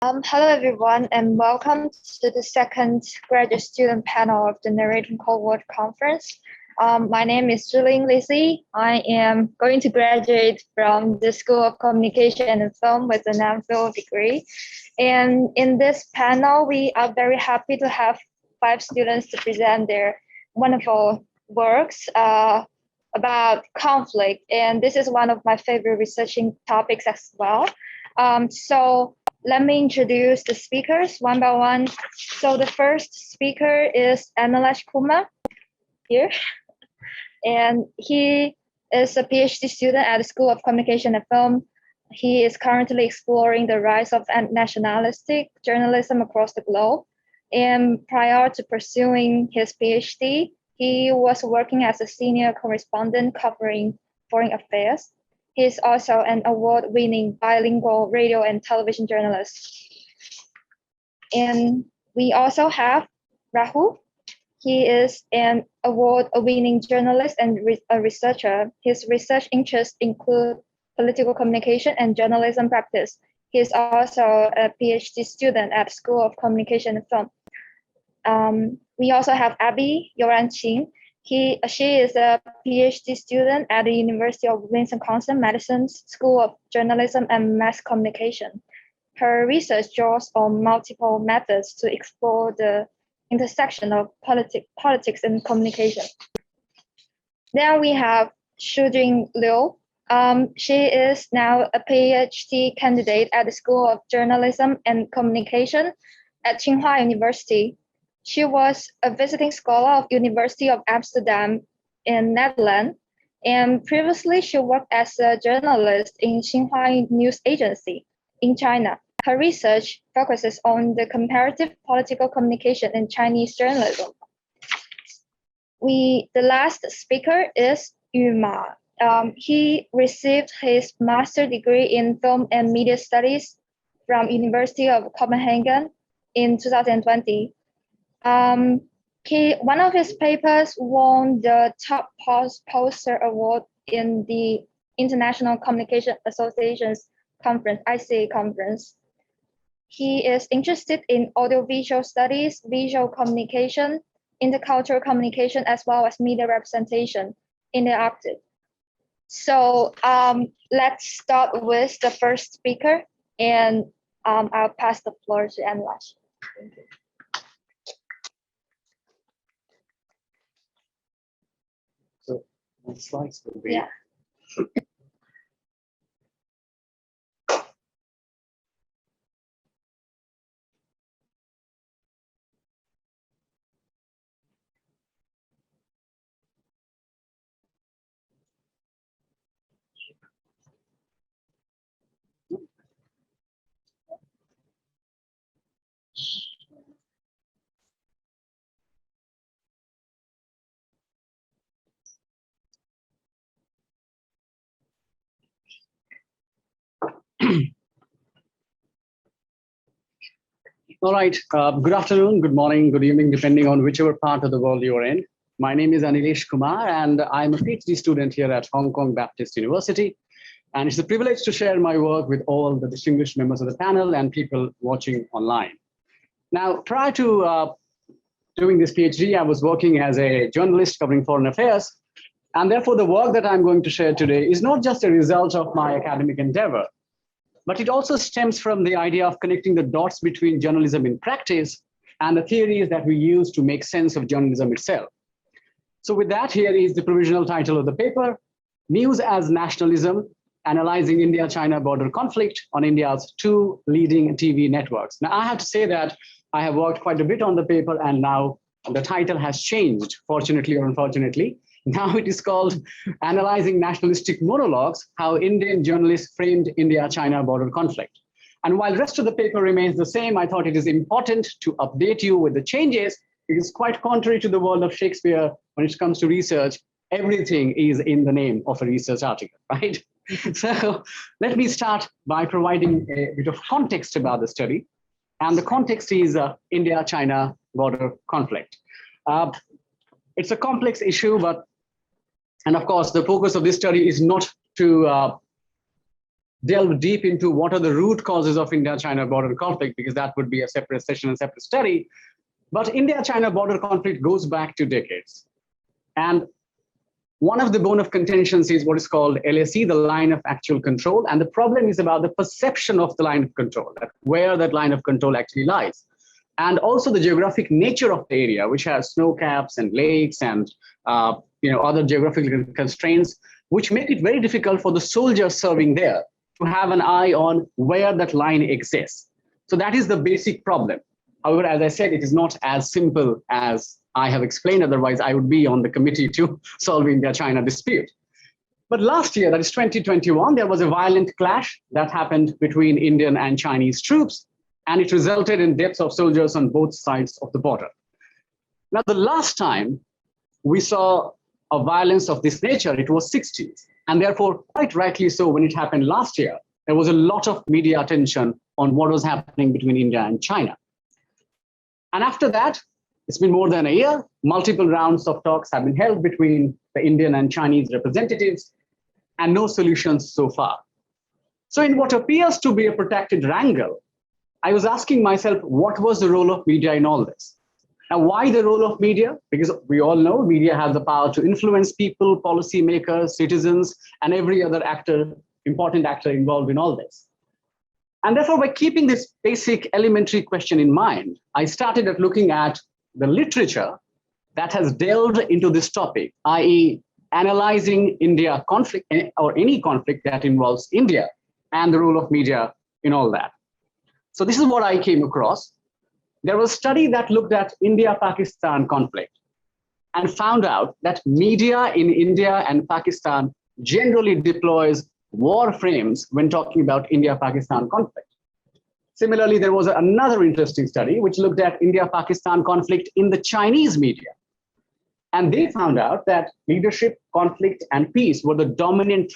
Hello everyone, and welcome to the second graduate student panel of the Narrating Cohort Conference. My name is Lizzy. I am going to graduate from the School of Communication and Film with an MPhil degree. And in this panel, we are very happy to have 5 students to present their wonderful works about conflict. And this is one of my favorite researching topics as well. So let me introduce the speakers one by one. So the first speaker is Anilesh Kumar here. And he is a PhD student at the School of Communication and Film. He is currently exploring the rise of nationalistic journalism across the globe. And prior to pursuing his PhD, he was working as a senior correspondent covering foreign affairs. He is also an award-winning bilingual radio and television journalist. And we also have Rahoof. He is an award-winning journalist and a researcher. His research interests include political communication and journalism practice. He is also a PhD student at School of Communication and Film. We also have Abby Youran. She is a PhD student at the University of Wisconsin-Madison School of Journalism and Mass Communication. Her research draws on multiple methods to explore the intersection of politics and communication. Then we have Shujun Liu. She is now a PhD candidate at the School of Journalism and Communication at Tsinghua University. She was a visiting scholar of University of Amsterdam in Netherlands, and previously she worked as a journalist in Xinjiang News Agency in China. Her research focuses on the comparative political communication in Chinese journalism. The last speaker is Yumi. He received his master's degree in film and media studies from University of Copenhagen in 2020. One of his papers won the top poster award in the International Communication Association's conference, ICA conference. He is interested in audiovisual studies, visual communication, intercultural communication, as well as media representation in the Arctic. So let's start with the first speaker, and I'll pass the floor to Anilesh. Thank you. My slides will be. Yeah. All right, good afternoon, good morning, good evening, depending on whichever part of the world you're in. My name is Anilesh Kumar, and I'm a PhD student here at Hong Kong Baptist University. And it's a privilege to share my work with all the distinguished members of the panel and people watching online. Now, prior to doing this PhD, I was working as a journalist covering foreign affairs. And therefore, the work that I'm going to share today is not just a result of my academic endeavor, but it also stems from the idea of connecting the dots between journalism in practice and the theories that we use to make sense of journalism itself. So with that, here is the provisional title of the paper, News as Nationalism, Analyzing India-China Border Conflict on India's 2 leading TV networks. Now, I have to say that I have worked quite a bit on the paper, and now the title has changed, fortunately or unfortunately. Now it is called Analyzing Nationalistic Monologues, How Indian Journalists Framed India-China Border Conflict. And while the rest of the paper remains the same, I thought it is important to update you with the changes. It is quite contrary to the world of Shakespeare when it comes to research. Everything is in the name of a research article, right? So let me start by providing a bit of context about the study. And the context is India-China border conflict. It's a complex issue, and of course, the focus of this study is not to delve deep into what are the root causes of India-China border conflict, because that would be a separate session and separate study. But India-China border conflict goes back to decades. And one of the bone of contentions is what is called LAC, the line of actual control. And the problem is about the perception of the line of control, that where that line of control actually lies. And also the geographic nature of the area, which has snow caps and lakes and other geographical constraints, which make it very difficult for the soldiers serving there to have an eye on where that line exists. So that is the basic problem. However, as I said, it is not as simple as I have explained. Otherwise, I would be on the committee to solve India-China dispute. But last year, that is 2021, there was a violent clash that happened between Indian and Chinese troops, and it resulted in deaths of soldiers on both sides of the border. Now, the last time we saw a violence of this nature, it was 60s. And therefore, quite rightly so, when it happened last year, there was a lot of media attention on what was happening between India and China. And after that, it's been more than a year. Multiple rounds of talks have been held between the Indian and Chinese representatives, and no solutions so far. So in what appears to be a protracted wrangle, I was asking myself, what was the role of media in all this? Now, why the role of media? Because we all know media has the power to influence people, policymakers, citizens, and every other actor, important actor involved in all this. And therefore, by keeping this basic elementary question in mind, I started at looking at the literature that has delved into this topic, i.e. analyzing India conflict or any conflict that involves India and the role of media in all that. So this is what I came across. There was a study that looked at India-Pakistan conflict and found out that media in India and Pakistan generally deploys war frames when talking about India-Pakistan conflict. Similarly, there was another interesting study which looked at India-Pakistan conflict in the Chinese media. And they found out that leadership, conflict, and peace were the dominant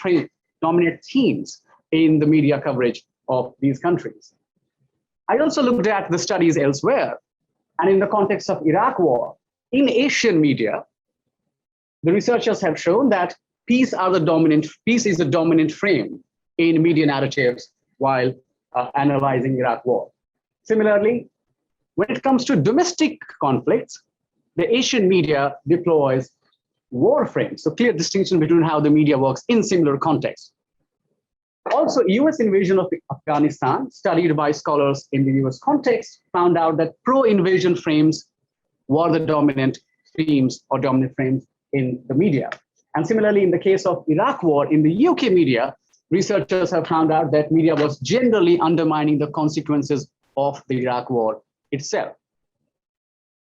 themes in the media coverage of these countries. I also looked at the studies elsewhere. And in the context of Iraq war, in Asian media, the researchers have shown that peace is the dominant frame in media narratives while analyzing Iraq war. Similarly, when it comes to domestic conflicts, the Asian media deploys war frames. So clear distinction between how the media works in similar contexts. Also, US invasion of Afghanistan, studied by scholars in the US context, found out that pro-invasion frames were the dominant themes or dominant frames in the media. And similarly, in the case of Iraq war, in the UK media, researchers have found out that media was generally undermining the consequences of the Iraq war itself.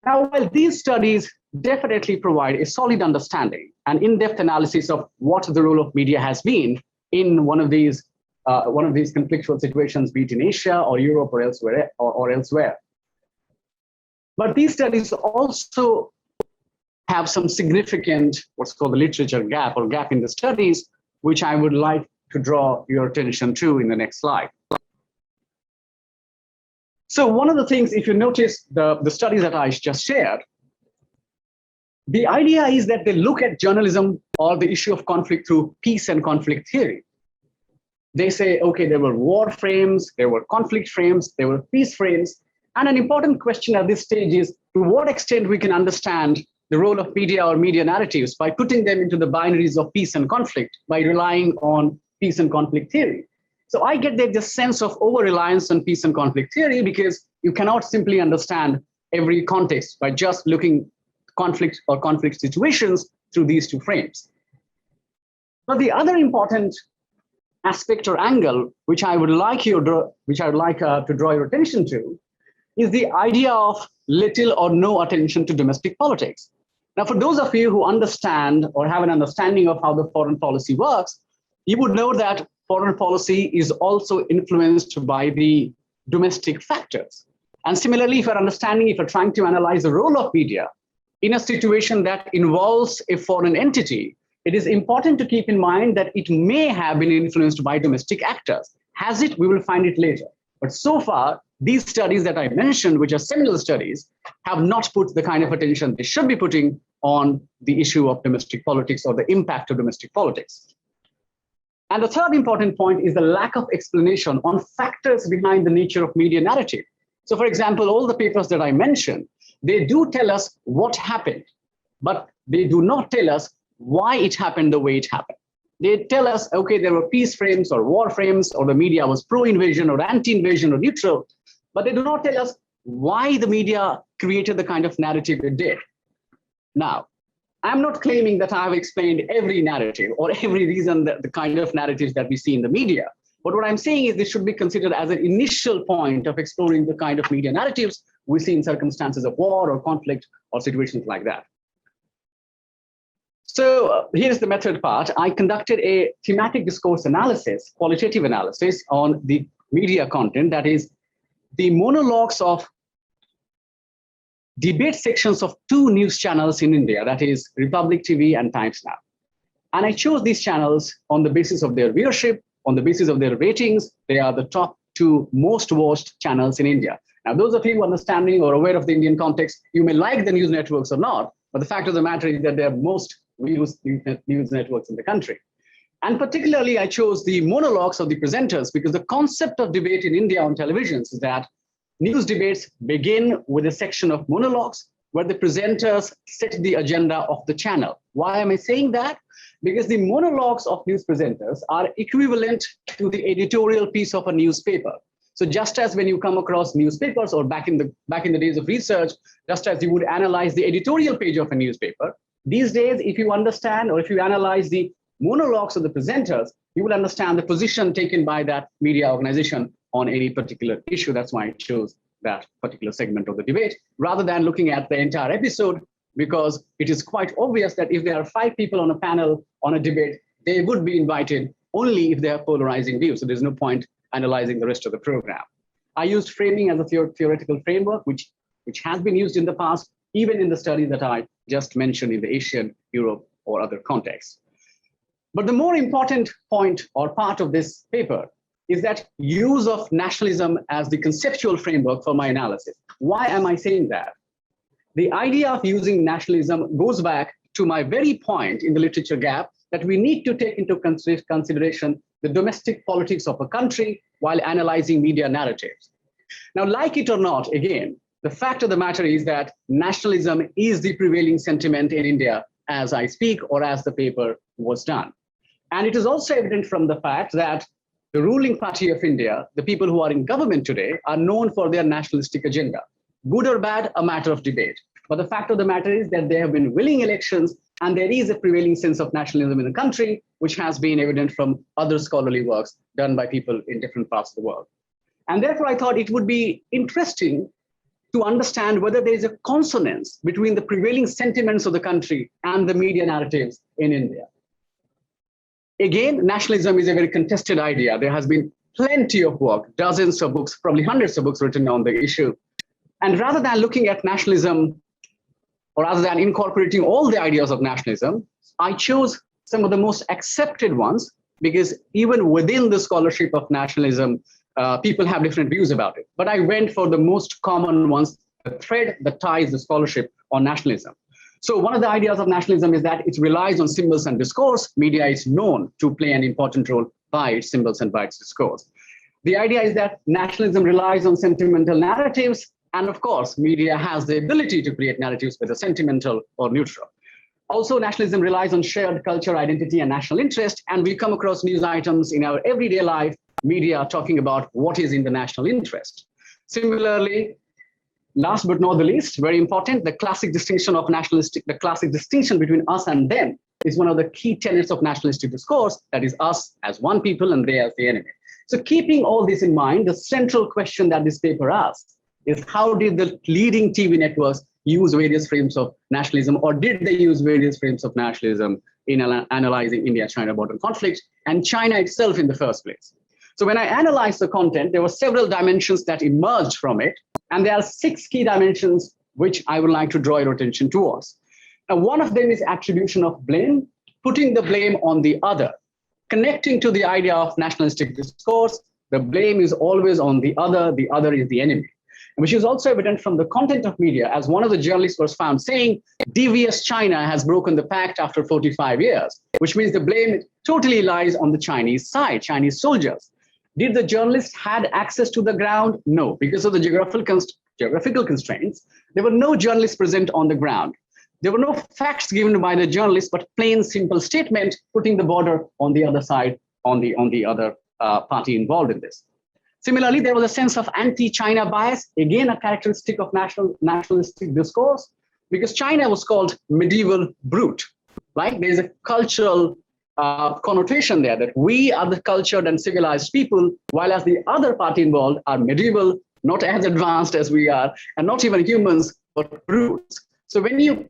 Now, while these studies definitely provide a solid understanding and in-depth analysis of what the role of media has been in one of these conflictual situations, be it in Asia or Europe or elsewhere. But these studies also have some significant, what's called the literature gap or gap in the studies, which I would like to draw your attention to in the next slide. So one of the things, if you notice the studies that I just shared, the idea is that they look at journalism or the issue of conflict through peace and conflict theory. They say, okay, there were war frames, there were conflict frames, there were peace frames. And an important question at this stage is to what extent we can understand the role of media or media narratives by putting them into the binaries of peace and conflict, by relying on peace and conflict theory. So I get that this sense of over-reliance on peace and conflict theory because you cannot simply understand every context by just looking conflict or conflict situations through these two frames. But the other important aspect or angle which I would like to draw your attention to is the idea of little or no attention to domestic politics. Now, for those of you who understand or have an understanding of how the foreign policy works, you would know that foreign policy is also influenced by the domestic factors. And similarly, if you're trying to analyze the role of media in a situation that involves a foreign entity, it is important to keep in mind that it may have been influenced by domestic actors. Has it? We will find it later. But so far, these studies that I mentioned, which are similar studies, have not put the kind of attention they should be putting on the issue of domestic politics or the impact of domestic politics. And the third important point is the lack of explanation on factors behind the nature of media narrative. So for example, all the papers that I mentioned, they do tell us what happened, but they do not tell us why it happened the way it happened. They tell us, okay, there were peace frames or war frames, or the media was pro-invasion or anti-invasion or neutral, but they do not tell us why the media created the kind of narrative it did. Now, I'm not claiming that I have explained every narrative or every reason that the kind of narratives that we see in the media. But what I'm saying is this should be considered as an initial point of exploring the kind of media narratives we see in circumstances of war or conflict or situations like that. So here's the method part. I conducted a thematic discourse analysis, qualitative analysis on the media content, that is the monologues of debate sections of two news channels in India, that is Republic TV and Times Now. And I chose these channels on the basis of their viewership, on the basis of their ratings. They are the top two most watched channels in India. Now, those of you understanding or aware of the Indian context, you may like the news networks or not, but the fact of the matter is that they are most news networks in the country. And particularly, I chose the monologues of the presenters because the concept of debate in India on televisions is that news debates begin with a section of monologues where the presenters set the agenda of the channel. Why am I saying that? Because the monologues of news presenters are equivalent to the editorial piece of a newspaper. So just as when you come across newspapers or back in the days of research, just as you would analyze the editorial page of a newspaper, these days, if you understand or if you analyze the monologues of the presenters, you will understand the position taken by that media organization on any particular issue. That's why I chose that particular segment of the debate, rather than looking at the entire episode, because it is quite obvious that if there are 5 people on a panel on a debate, they would be invited only if they have polarizing views. So there's no point analyzing the rest of the program. I used framing as a theoretical framework, which has been used in the past, even in the study that I just mentioned in the Asian, Europe, or other contexts. But the more important point or part of this paper is that use of nationalism as the conceptual framework for my analysis. Why am I saying that? The idea of using nationalism goes back to my very point in the literature gap that we need to take into consideration the domestic politics of a country while analyzing media narratives. Now, like it or not, again, the fact of the matter is that nationalism is the prevailing sentiment in India as I speak or as the paper was done. And it is also evident from the fact that the ruling party of India, the people who are in government today, are known for their nationalistic agenda. Good or bad, a matter of debate. But the fact of the matter is that there have been winning elections and there is a prevailing sense of nationalism in the country, which has been evident from other scholarly works done by people in different parts of the world. And therefore, I thought it would be interesting to understand whether there is a consonance between the prevailing sentiments of the country and the media narratives in India. Again, nationalism is a very contested idea. There has been plenty of work, dozens of books, probably hundreds of books written on the issue. And rather than looking at nationalism, or rather than incorporating all the ideas of nationalism, I chose some of the most accepted ones, because even within the scholarship of nationalism, people have different views about it. But I went for the most common ones, the thread that ties the scholarship on nationalism. So one of the ideas of nationalism is that it relies on symbols and discourse. Media is known to play an important role by its symbols and by its discourse. The idea is that nationalism relies on sentimental narratives. And of course, media has the ability to create narratives whether sentimental or neutral. Also, nationalism relies on shared culture, identity, and national interest. And we come across news items in our everyday life, media talking about what is in the national interest. Similarly, last but not the least, very important, the classic distinction between us and them is one of the key tenets of nationalistic discourse, that is us as one people and they as the enemy. So keeping all this in mind, the central question that this paper asks is how did the leading TV networks use various frames of nationalism, or did they use various frames of nationalism in analyzing India-China border conflict and China itself in the first place? So when I analyzed the content, there were several dimensions that emerged from it, and there are 6 key dimensions which I would like to draw your attention towards. Now, one of them is attribution of blame, putting the blame on the other, connecting to the idea of nationalistic discourse. The blame is always on the other is the enemy. which is also evident from the content of media, as one of the journalists was found saying, devious China has broken the pact after 45 years, which means the blame totally lies on the Chinese side, Chinese soldiers. Did the journalist had access to the ground? No, because of the geographical constraints, there were no journalists present on the ground. There were no facts given by the journalists, but plain, simple statement putting the border on the other side, on the other party involved in this. Similarly, there was a sense of anti-China bias, again a characteristic of nationalistic discourse, because China was called medieval brute. Right? There's a cultural connotation there that we are the cultured and civilized people, while as the other party involved are medieval, not as advanced as we are, and not even humans, but brutes. So when you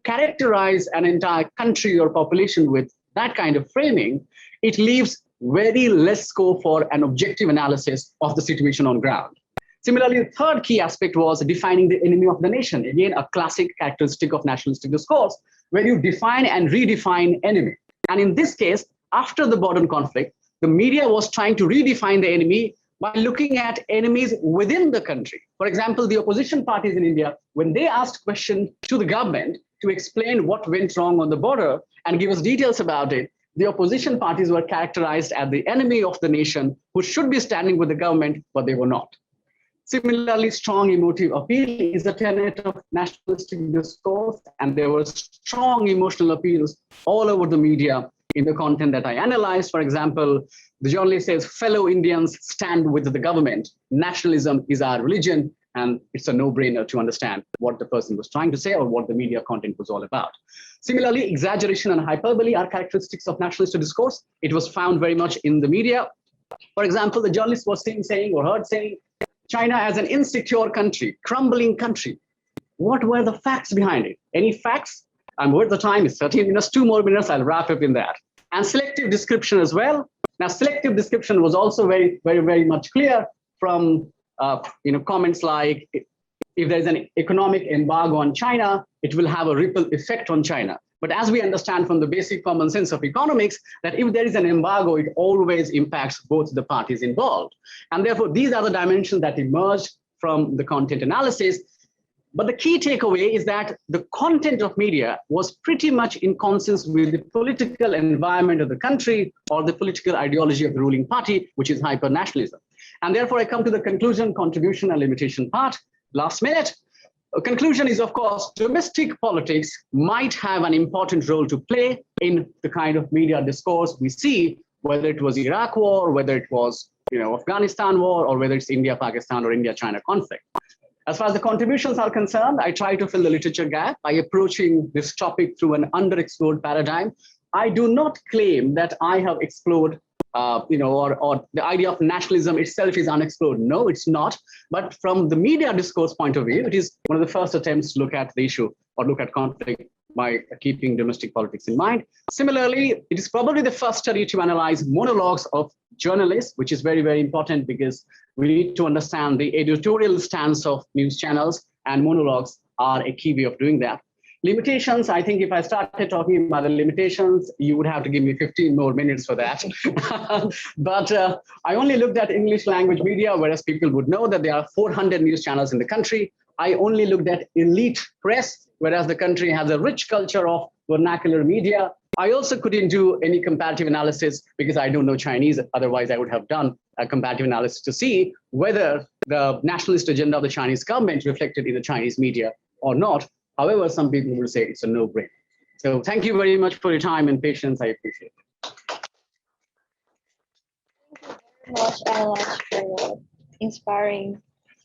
characterize an entire country or population with that kind of framing, it leaves very less scope for an objective analysis of the situation on ground. Similarly, the third key aspect was defining the enemy of the nation. Again, a classic characteristic of nationalistic discourse, where you define and redefine enemy. And in this case, after the border conflict, the media was trying to redefine the enemy by looking at enemies within the country. For example, the opposition parties in India, when they asked questions to the government to explain what went wrong on the border and give us details about it, the opposition parties were characterized as the enemy of the nation who should be standing with the government, but they were not. Similarly, strong emotive appeal is a tenet of nationalistic discourse, and there were strong emotional appeals all over the media in the content that I analyzed. For example, the journalist says, fellow Indians stand with the government. Nationalism is our religion, and it's a no-brainer to understand what the person was trying to say or what the media content was all about. Similarly, exaggeration and hyperbole are characteristics of nationalist discourse. It was found very much in the media. For example, the journalist was saying or heard saying, China as an insecure country, crumbling country. What were the facts behind it? Any facts? I'm worth the time, it's 13 minutes, 2 more minutes, I'll wrap up in that. And selective description as well. Now, selective description was also very, very, very much clear from comments like, if there's an economic embargo on China, it will have a ripple effect on China. But as we understand from the basic common sense of economics, that if there is an embargo, it always impacts both the parties involved. And therefore, these are the dimensions that emerged from the content analysis. But the key takeaway is that the content of media was pretty much in consonance with the political environment of the country or the political ideology of the ruling party, which is hyper-nationalism. And therefore, I come to the conclusion, contribution, and limitation part. Last minute. A conclusion is, of course, domestic politics might have an important role to play in the kind of media discourse we see, whether it was Iraq war, whether it was Afghanistan war, or whether it's India-Pakistan or India-China conflict. As far as the contributions are concerned, I try to fill the literature gap by approaching this topic through an underexplored paradigm. I do not claim that I have explored or the idea of nationalism itself is unexplored. No, it's not. But from the media discourse point of view, it is one of the first attempts to look at the issue or look at conflict by keeping domestic politics in mind. Similarly, it is probably the first study to analyze monologues of journalists, which is very, very important because we need to understand the editorial stance of news channels, and monologues are a key way of doing that. Limitations, I think if I started talking about the limitations, you would have to give me 15 more minutes for that. But I only looked at English language media, whereas people would know that there are 400 news channels in the country. I only looked at elite press, whereas the country has a rich culture of vernacular media. I also couldn't do any comparative analysis because I don't know Chinese. Otherwise, I would have done a comparative analysis to see whether the nationalist agenda of the Chinese government reflected in the Chinese media or not. However, some people will say it's a no-brainer. So thank you very much for your time and patience. I appreciate it. Thank you very much, Anilesh, for your inspiring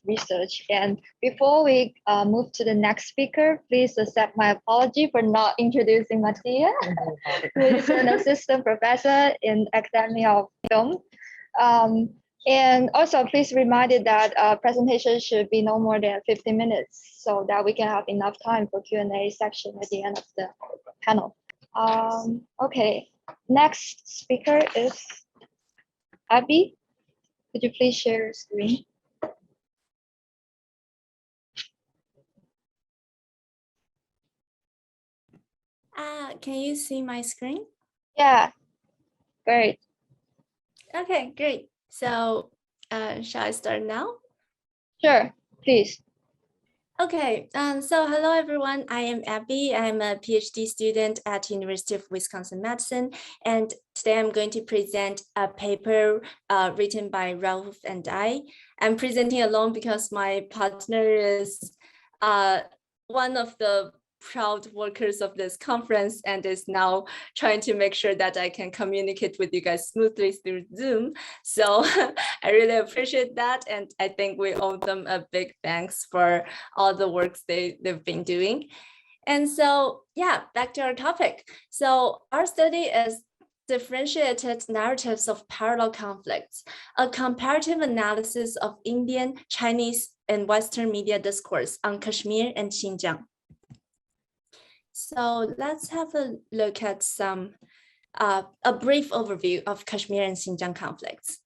research. And before we move to the next speaker, please accept my apology for not introducing Mattia, who is an assistant professor in Academy of Film. And also, please reminded that presentation should be no more than 15 minutes so that we can have enough time for Q&A section at the end of the panel. Okay, next speaker is Abby. Could you please share your screen? Can you see my screen? Yeah, great. Okay, great. So shall I start now? Sure. please. Okay, so hello everyone, I am Abby. I'm a PhD student at University of Wisconsin-Madison, and today I'm going to present a paper written by Rahoof and I. I'm presenting alone because my partner is one of the proud workers of this conference and is now trying to make sure that I can communicate with you guys smoothly through Zoom. So I really appreciate that. And I think we owe them a big thanks for all the works they've been doing. And so, yeah, back to our topic. So our study is differentiated narratives of parallel conflicts, a comparative analysis of Indian, Chinese, and Western media discourse on Kashmir and Xinjiang. So let's have a look at a brief overview of Kashmir and Xinjiang conflicts.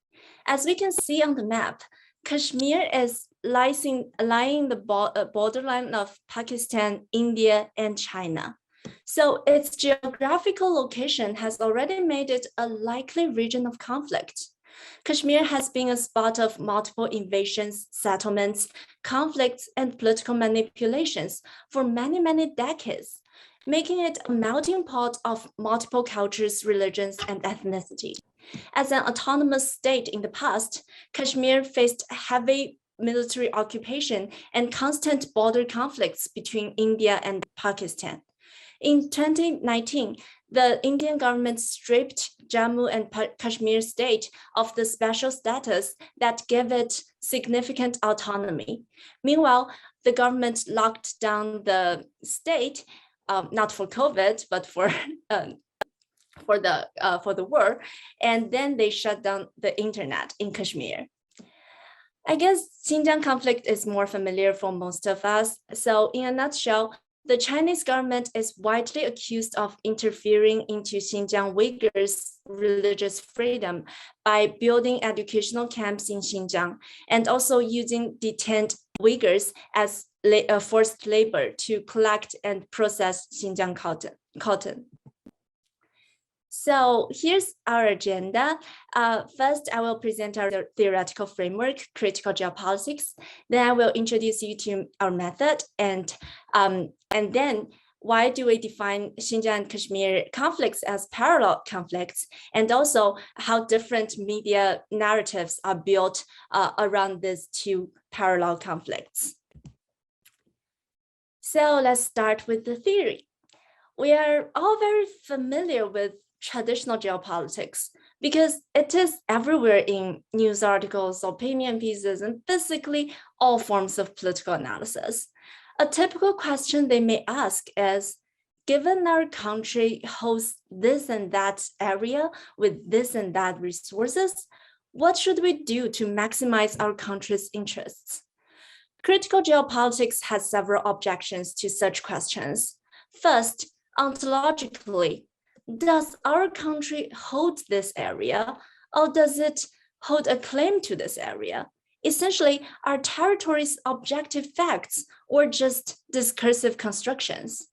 As we can see on the map, Kashmir is lying the borderline of Pakistan, India, and China. So its geographical location has already made it a likely region of conflict. Kashmir has been a spot of multiple invasions, settlements, conflicts, and political manipulations for many, many decades, making it a melting pot of multiple cultures, religions, and ethnicity. As an autonomous state in the past, Kashmir faced heavy military occupation and constant border conflicts between India and Pakistan. In 2019, the Indian government stripped Jammu and Kashmir state of the special status that gave it significant autonomy. Meanwhile, the government locked down the state, not for COVID, but for the war, and then they shut down the internet in Kashmir. I guess Xinjiang conflict is more familiar for most of us. So in a nutshell, the Chinese government is widely accused of interfering into Xinjiang Uyghurs' religious freedom by building educational camps in Xinjiang and also using detained Uyghurs as forced labor to collect and process Xinjiang cotton. So here's our agenda. First, I will present our theoretical framework, critical geopolitics. Then I will introduce you to our method, and then why do we define Xinjiang and Kashmir conflicts as parallel conflicts, and also how different media narratives are built around these two parallel conflicts. So let's start with the theory. We are all very familiar with traditional geopolitics because it is everywhere in news articles, opinion pieces, and basically all forms of political analysis. A typical question they may ask is, given our country hosts this and that area with this and that resources, what should we do to maximize our country's interests? Critical geopolitics has several objections to such questions. First, ontologically, does our country hold this area, or does it hold a claim to this area? Essentially, are territories objective facts or just discursive constructions?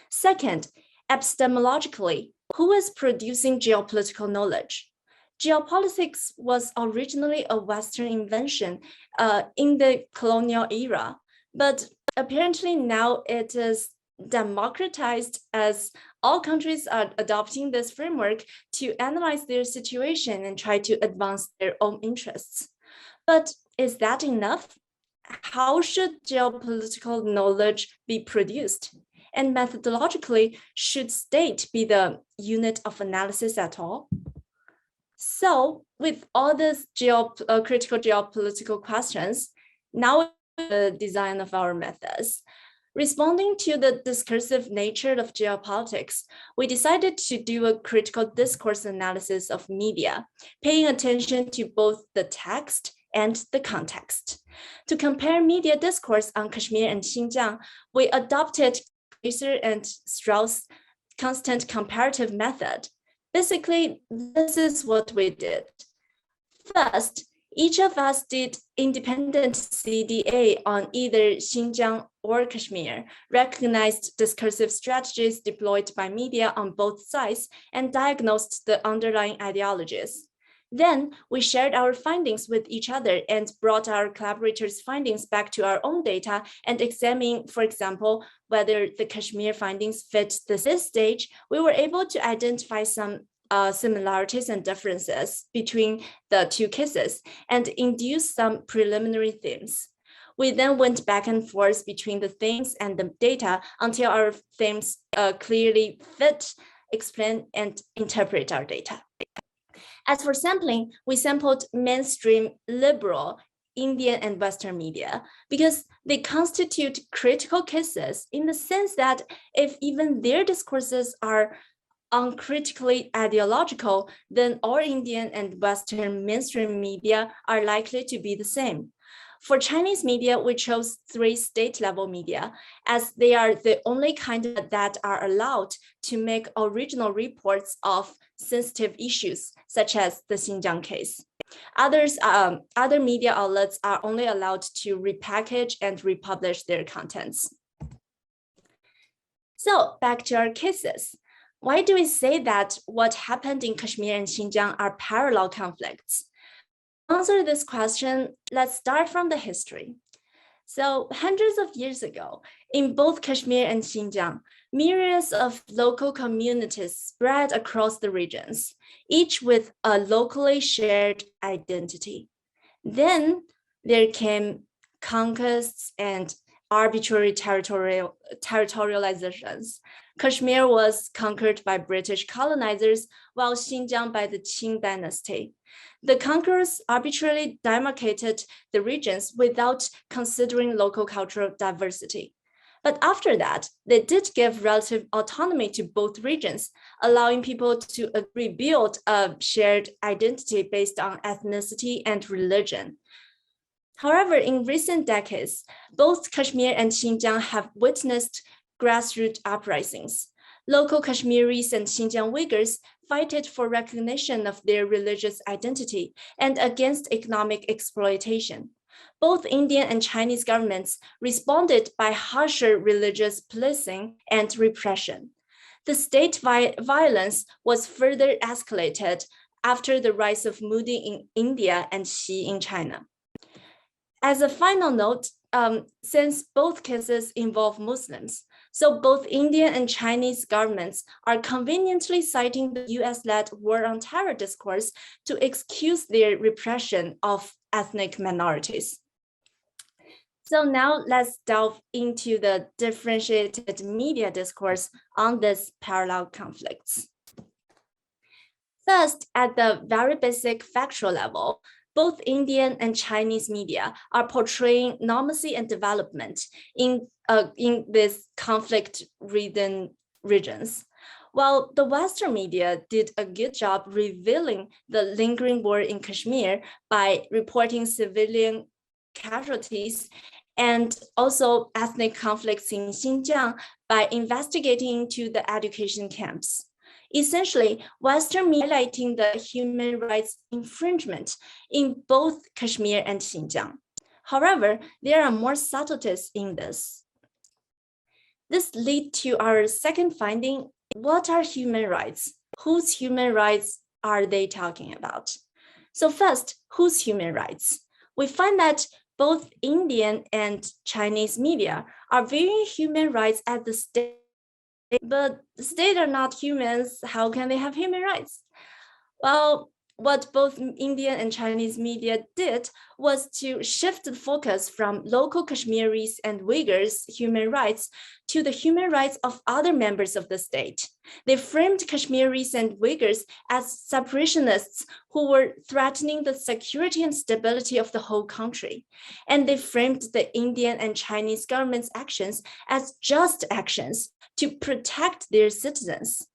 Second, epistemologically, who is producing geopolitical knowledge? Geopolitics was originally a Western invention in the colonial era, but apparently now it is democratized as all countries are adopting this framework to analyze their situation and try to advance their own interests. But is that enough? How should geopolitical knowledge be produced? And methodologically, should state be the unit of analysis at all? So with all these critical geopolitical questions, now the design of our methods. Responding to the discursive nature of geopolitics, we decided to do a critical discourse analysis of media, paying attention to both the text and the context. To compare media discourse on Kashmir and Xinjiang, we adopted Glaser and Strauss' constant comparative method. Basically, this is what we did. First, each of us did independent CDA on either Xinjiang or Kashmir, recognized discursive strategies deployed by media on both sides, and diagnosed the underlying ideologies. Then we shared our findings with each other and brought our collaborators' findings back to our own data and examined, for example, whether the Kashmir findings fit this stage. We were able to identify some similarities and differences between the two cases and induce some preliminary themes. We then went back and forth between the themes and the data until our themes clearly fit, explain, and interpret our data. As for sampling, we sampled mainstream liberal Indian and Western media because they constitute critical cases in the sense that if even their discourses are uncritically ideological, then all Indian and Western mainstream media are likely to be the same. For Chinese media, we chose 3 state-level media, as they are the only kind that are allowed to make original reports of sensitive issues, such as the Xinjiang case. Other media outlets are only allowed to repackage and republish their contents. So back to our cases. Why do we say that what happened in Kashmir and Xinjiang are parallel conflicts? To answer this question, let's start from the history. So hundreds of years ago, in both Kashmir and Xinjiang, myriads of local communities spread across the regions, each with a locally shared identity. Then there came conquests and arbitrary territorializations. Kashmir was conquered by British colonizers, while Xinjiang by the Qing dynasty. The conquerors arbitrarily demarcated the regions without considering local cultural diversity. But after that, they did give relative autonomy to both regions, allowing people to rebuild a shared identity based on ethnicity and religion. However, in recent decades, both Kashmir and Xinjiang have witnessed grassroots uprisings. Local Kashmiris and Xinjiang Uyghurs fought for recognition of their religious identity and against economic exploitation. Both Indian and Chinese governments responded by harsher religious policing and repression. The state violence was further escalated after the rise of Modi in India and Xi in China. As a final note, since both cases involve Muslims, so both Indian and Chinese governments are conveniently citing the US-led war on terror discourse to excuse their repression of ethnic minorities. So now let's delve into the differentiated media discourse on these parallel conflicts. First, at the very basic factual level, both Indian and Chinese media are portraying normalcy and development in these conflict-ridden regions, while the Western media did a good job revealing the lingering war in Kashmir by reporting civilian casualties and also ethnic conflicts in Xinjiang by investigating into the education camps. Essentially, Western media highlighting the human rights infringement in both Kashmir and Xinjiang. However, there are more subtleties in this. This leads to our second finding: what are human rights? Whose human rights are they talking about? So first, whose human rights? We find that both Indian and Chinese media are viewing human rights at the state. But the state are not humans. How can they have human rights? Well, what both Indian and Chinese media did was to shift the focus from local Kashmiris and Uyghurs' human rights to the human rights of other members of the state. They framed Kashmiris and Uyghurs as separationists who were threatening the security and stability of the whole country. And they framed the Indian and Chinese government's actions as just actions to protect their citizens.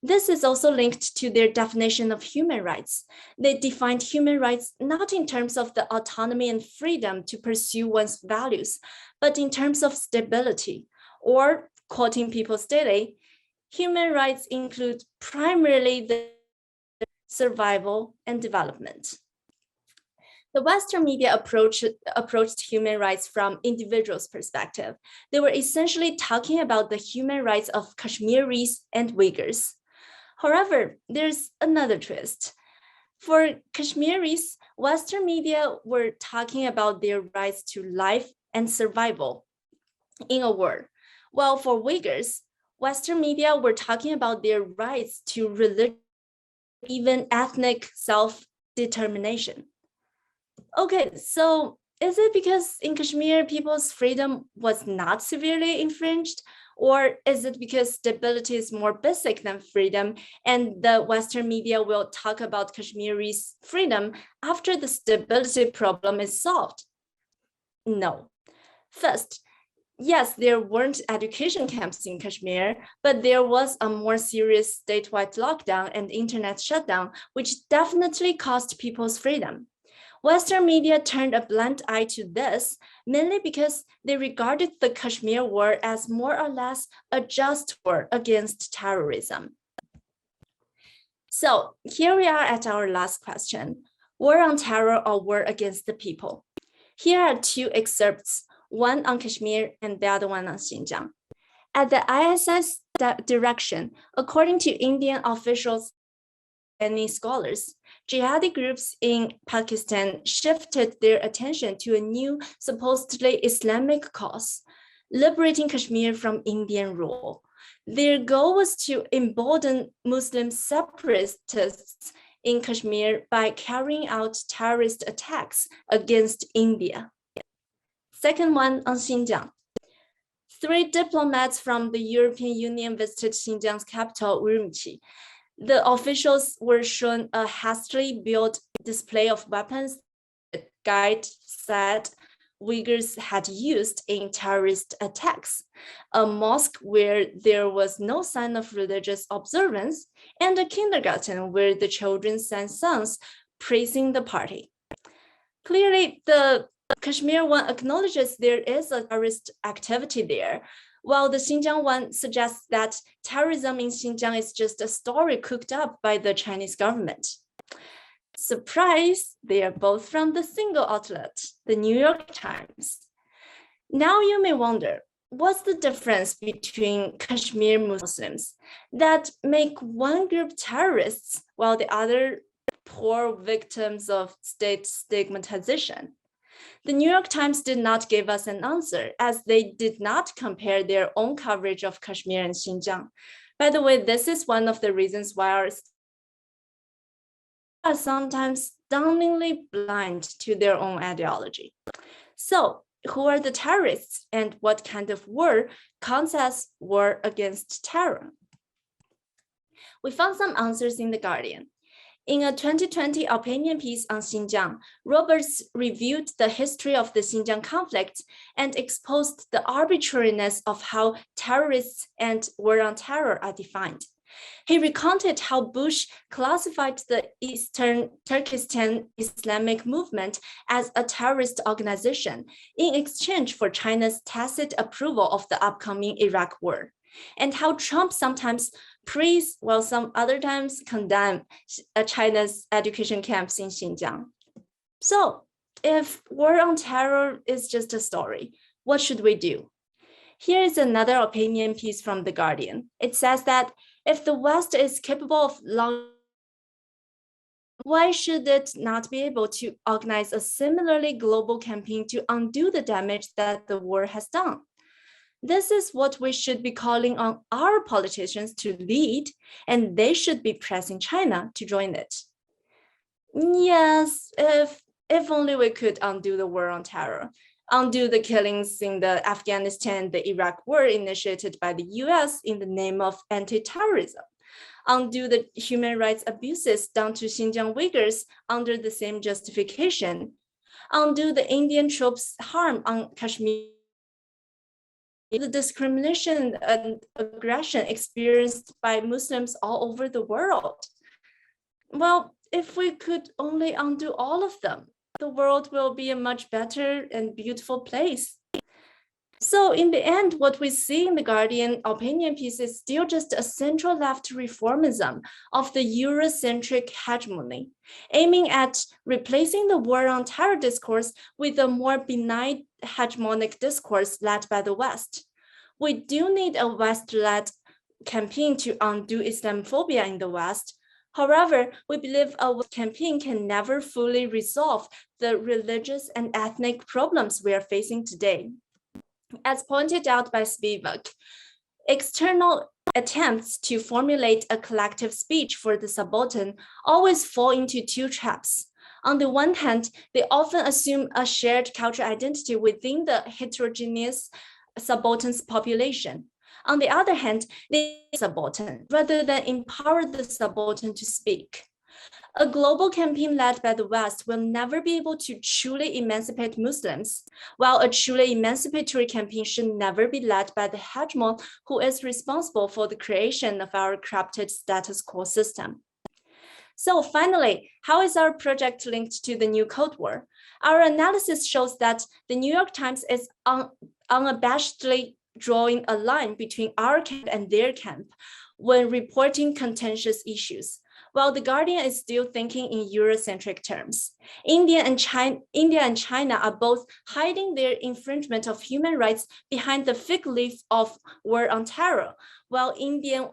This is also linked to their definition of human rights. They defined human rights not in terms of the autonomy and freedom to pursue one's values, but in terms of stability, or, quoting People's Daily, human rights include primarily the survival and development. The Western media approached human rights from individuals' perspective. They were essentially talking about the human rights of Kashmiris and Uyghurs. However, there's another twist. For Kashmiris, Western media were talking about their rights to life and survival in a war, while for Uyghurs, Western media were talking about their rights to religion, even ethnic self-determination. Okay, so is it because in Kashmir, people's freedom was not severely infringed? Or is it because stability is more basic than freedom and the Western media will talk about Kashmiri's freedom after the stability problem is solved? No. First, yes, there weren't education camps in Kashmir, but there was a more serious statewide lockdown and internet shutdown, which definitely cost people's freedom. Western media turned a blind eye to this, mainly because they regarded the Kashmir War as more or less a just war against terrorism. So here we are at our last question, war on terror or war against the people? Here are two excerpts, one on Kashmir and the other one on Xinjiang. At the ISS direction, according to Indian officials and many scholars, jihadi groups in Pakistan shifted their attention to a new, supposedly Islamic cause, liberating Kashmir from Indian rule. Their goal was to embolden Muslim separatists in Kashmir by carrying out terrorist attacks against India. Second one on Xinjiang. 3 diplomats from the European Union visited Xinjiang's capital, Urumqi. The officials were shown a hastily built display of weapons the guide said Uyghurs had used in terrorist attacks, a mosque where there was no sign of religious observance, and a kindergarten where the children sang songs praising the party. Clearly, the Kashmir one acknowledges there is a terrorist activity there, while the Xinjiang one suggests that terrorism in Xinjiang is just a story cooked up by the Chinese government. Surprise, they are both from the single outlet, the New York Times. Now you may wonder, what's the difference between Kashmir Muslims that make one group terrorists while the other poor victims of state stigmatization? The New York Times did not give us an answer, as they did not compare their own coverage of Kashmir and Xinjiang. By the way, this is one of the reasons why our are sometimes stunningly blind to their own ideology. So, who are the terrorists and what kind of war counts as war against terror? We found some answers in The Guardian. In a 2020 opinion piece on Xinjiang, Roberts reviewed the history of the Xinjiang conflict and exposed the arbitrariness of how terrorists and war on terror are defined. He recounted how Bush classified the Eastern Turkestan Islamic movement as a terrorist organization in exchange for China's tacit approval of the upcoming Iraq war, and how Trump sometimes praise while some other times condemn China's education camps in Xinjiang. So if war on terror is just a story, what should we do? Here is another opinion piece from The Guardian. It says that if the West is capable of why should it not be able to organize a similarly global campaign to undo the damage that the war has done? This is what we should be calling on our politicians to lead, and they should be pressing China to join it. Yes, if only we could undo the war on terror, undo the killings in the Afghanistan, the Iraq war initiated by the US in the name of anti-terrorism, undo the human rights abuses done to Xinjiang Uyghurs under the same justification, undo the Indian troops' harm on Kashmir, the discrimination and aggression experienced by Muslims all over the world. Well, if we could only undo all of them, the world will be a much better and beautiful place. So in the end, what we see in The Guardian opinion piece is still just a central-left reformism of the Eurocentric hegemony, aiming at replacing the war on terror discourse with a more benign hegemonic discourse led by the West. We do need a West-led campaign to undo Islamophobia in the West, However, we believe a campaign can never fully resolve the religious and ethnic problems we are facing today. As pointed out by Spivak, external attempts to formulate a collective speech for the subaltern always fall into two traps. On the one hand, they often assume a shared cultural identity within the heterogeneous subaltern's population. On the other hand, they subaltern rather than empower the subaltern to speak. A global campaign led by the West will never be able to truly emancipate Muslims, while a truly emancipatory campaign should never be led by the hegemon who is responsible for the creation of our corrupted status quo system. So finally, how is our project linked to the new Cold War? Our analysis shows that the New York Times is unabashedly drawing a line between our camp and their camp when reporting contentious issues, while The Guardian is still thinking in Eurocentric terms. India and China are both hiding their infringement of human rights behind the fig leaf of war on terror. While India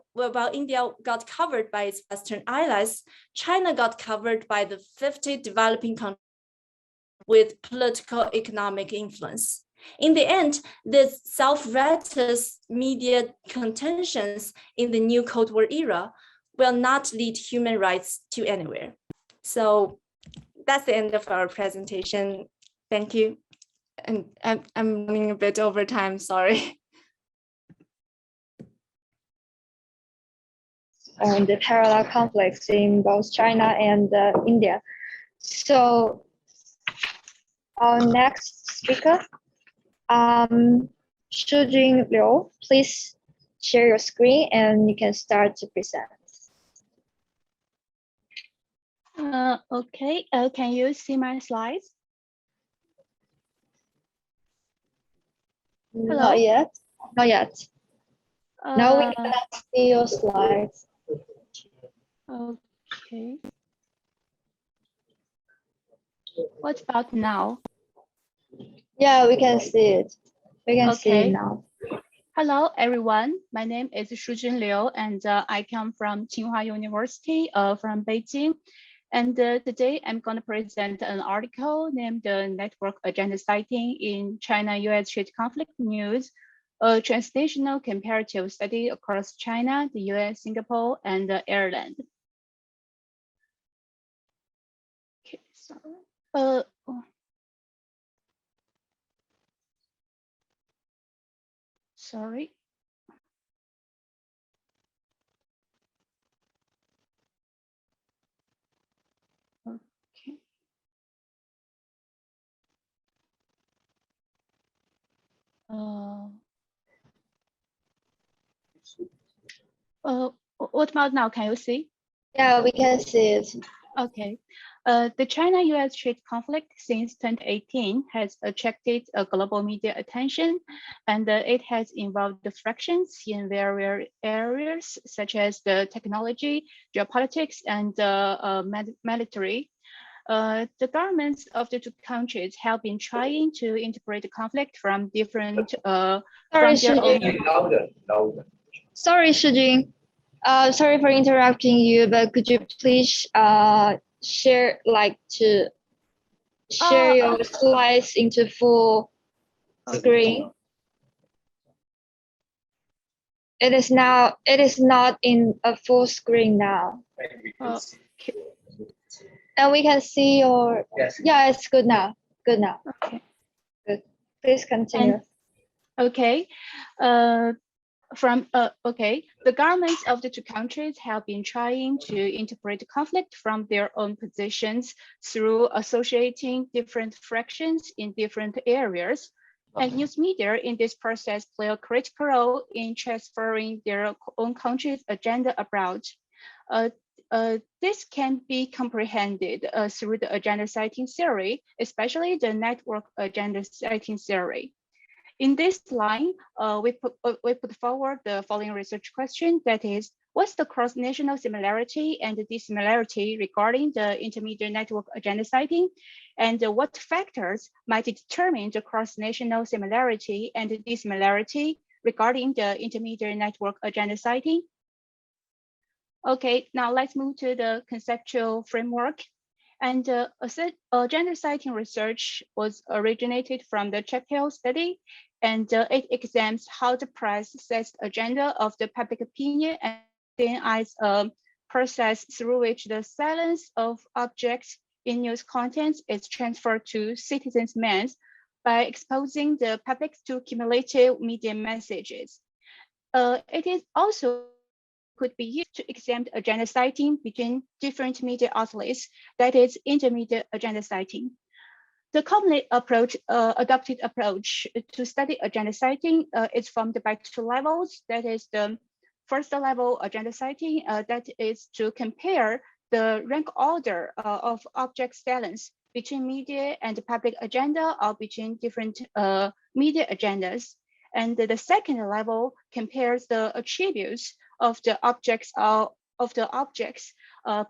got covered by its Western allies, China got covered by the 50 developing countries with political economic influence. In the end, the self-righteous media contentions in the new Cold War era will not lead human rights to anywhere. So that's the end of our presentation. Thank you. And I'm running a bit over time, sorry. On the parallel conflicts in both China and India. So our next speaker, Shujun Liu, please share your screen and you can start to present. Okay, can you see my slides? Hello? Not yet. Not yet. No, we cannot see your slides. Okay. What about now? Yeah, we can see it. We can see it now. Hello, everyone. My name is Shujun Liu, and I come from Tsinghua University from Beijing. And today I'm going to present an article named Network Agenda Citing in China-US Trade Conflict News, a translational comparative study across China, the US, Singapore, and Ireland. Okay, sorry. Sorry. Okay. What about now? Can you see? Yeah, we can see it. Okay. The China-US trade conflict since 2018 has attracted global media attention, and it has involved the fractions in various areas such as the technology, geopolitics, and military. The governments of the two countries have been trying to integrate the conflict from different Sorry, Shujun. Sorry for interrupting you, but could you please share your slides into full screen? It is not in a full screen now. Okay. And we can see your, yeah, it's good now. Good now. Okay. Good. Please continue. Okay. The governments of the two countries have been trying to integrate the conflict from their own positions through associating different fractions in different areas. And news media in this process play a critical role in transferring their own country's agenda abroad. This can be comprehended through the agenda citing theory, especially the network agenda citing theory. In this line, we put forward the following research question, that is, what's the cross-national similarity and dissimilarity regarding the intermediate network agenda citing? And what factors might determine the cross-national similarity and dissimilarity regarding the intermediate network agenda citing? Okay, now let's move to the conceptual framework. And gender sighting research was originated from the Chapel study, and it examines how the press sets the agenda of the public opinion and as a process through which the silence of objects in news contents is transferred to citizens' minds by exposing the public to cumulative media messages. It is also could be used to examine agenda sighting between different media outlets, that is intermediate agenda sighting. The commonly adopted approach to study agenda sighting is formed by two levels. That is the first level agenda sighting, that is to compare the rank order of object silence between media and public agenda or between different media agendas. And the second level compares the attributes of the objects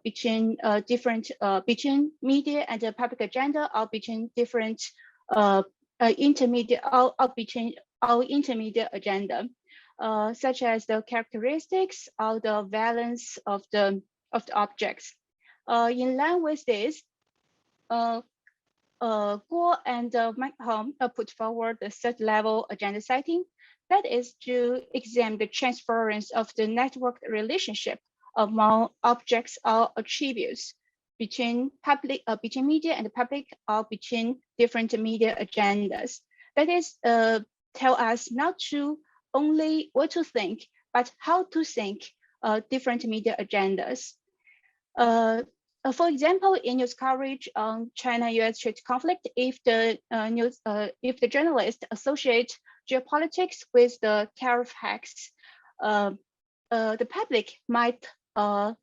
between between media and the public agenda or between different intermediate or between our intermediate agenda, such as the characteristics or the valence of the objects. In line with this, Guo and Macomb put forward the third level agenda sighting, that is to examine the transference of the network relationship among objects or attributes between media and the public or between different media agendas. That is, tell us not to only what to think, but how to think different media agendas. For example, in news coverage on China-US trade conflict, if the journalist associate geopolitics with the tariff hacks, the public might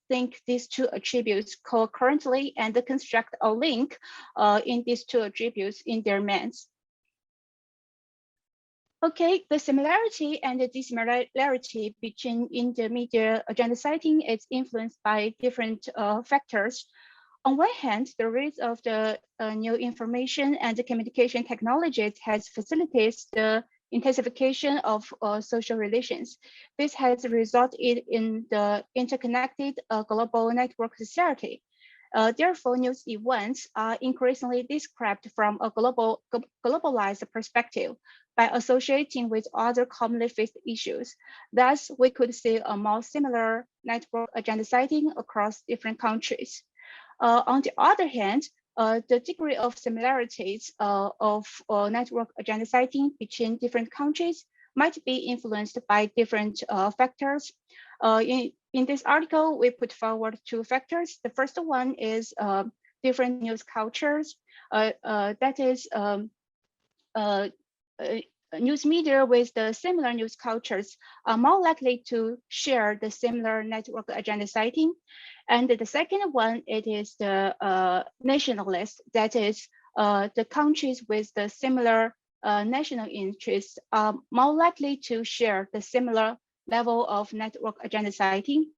think these two attributes concurrently and construct a link in these two attributes in their minds. Okay, the similarity and the dissimilarity between intermediate agenda sighting is influenced by different factors. On one hand, the rise of the new information and the communication technologies has facilitated the intensification of social relations. This has resulted in the interconnected global network society. Therefore, news events are increasingly described from a globalized perspective by associating with other commonly faced issues. Thus, we could see a more similar network agenda sighting across different countries. On the other hand, the degree of similarities of network agenda sighting between different countries might be influenced by different factors. In this article, we put forward two factors. The first one is different news cultures. That is, news media with the similar news cultures are more likely to share the similar network agenda sighting. And the second one, it is the nationalist. That is, the countries with the similar national interests are more likely to share the similar level of network agenda sighting.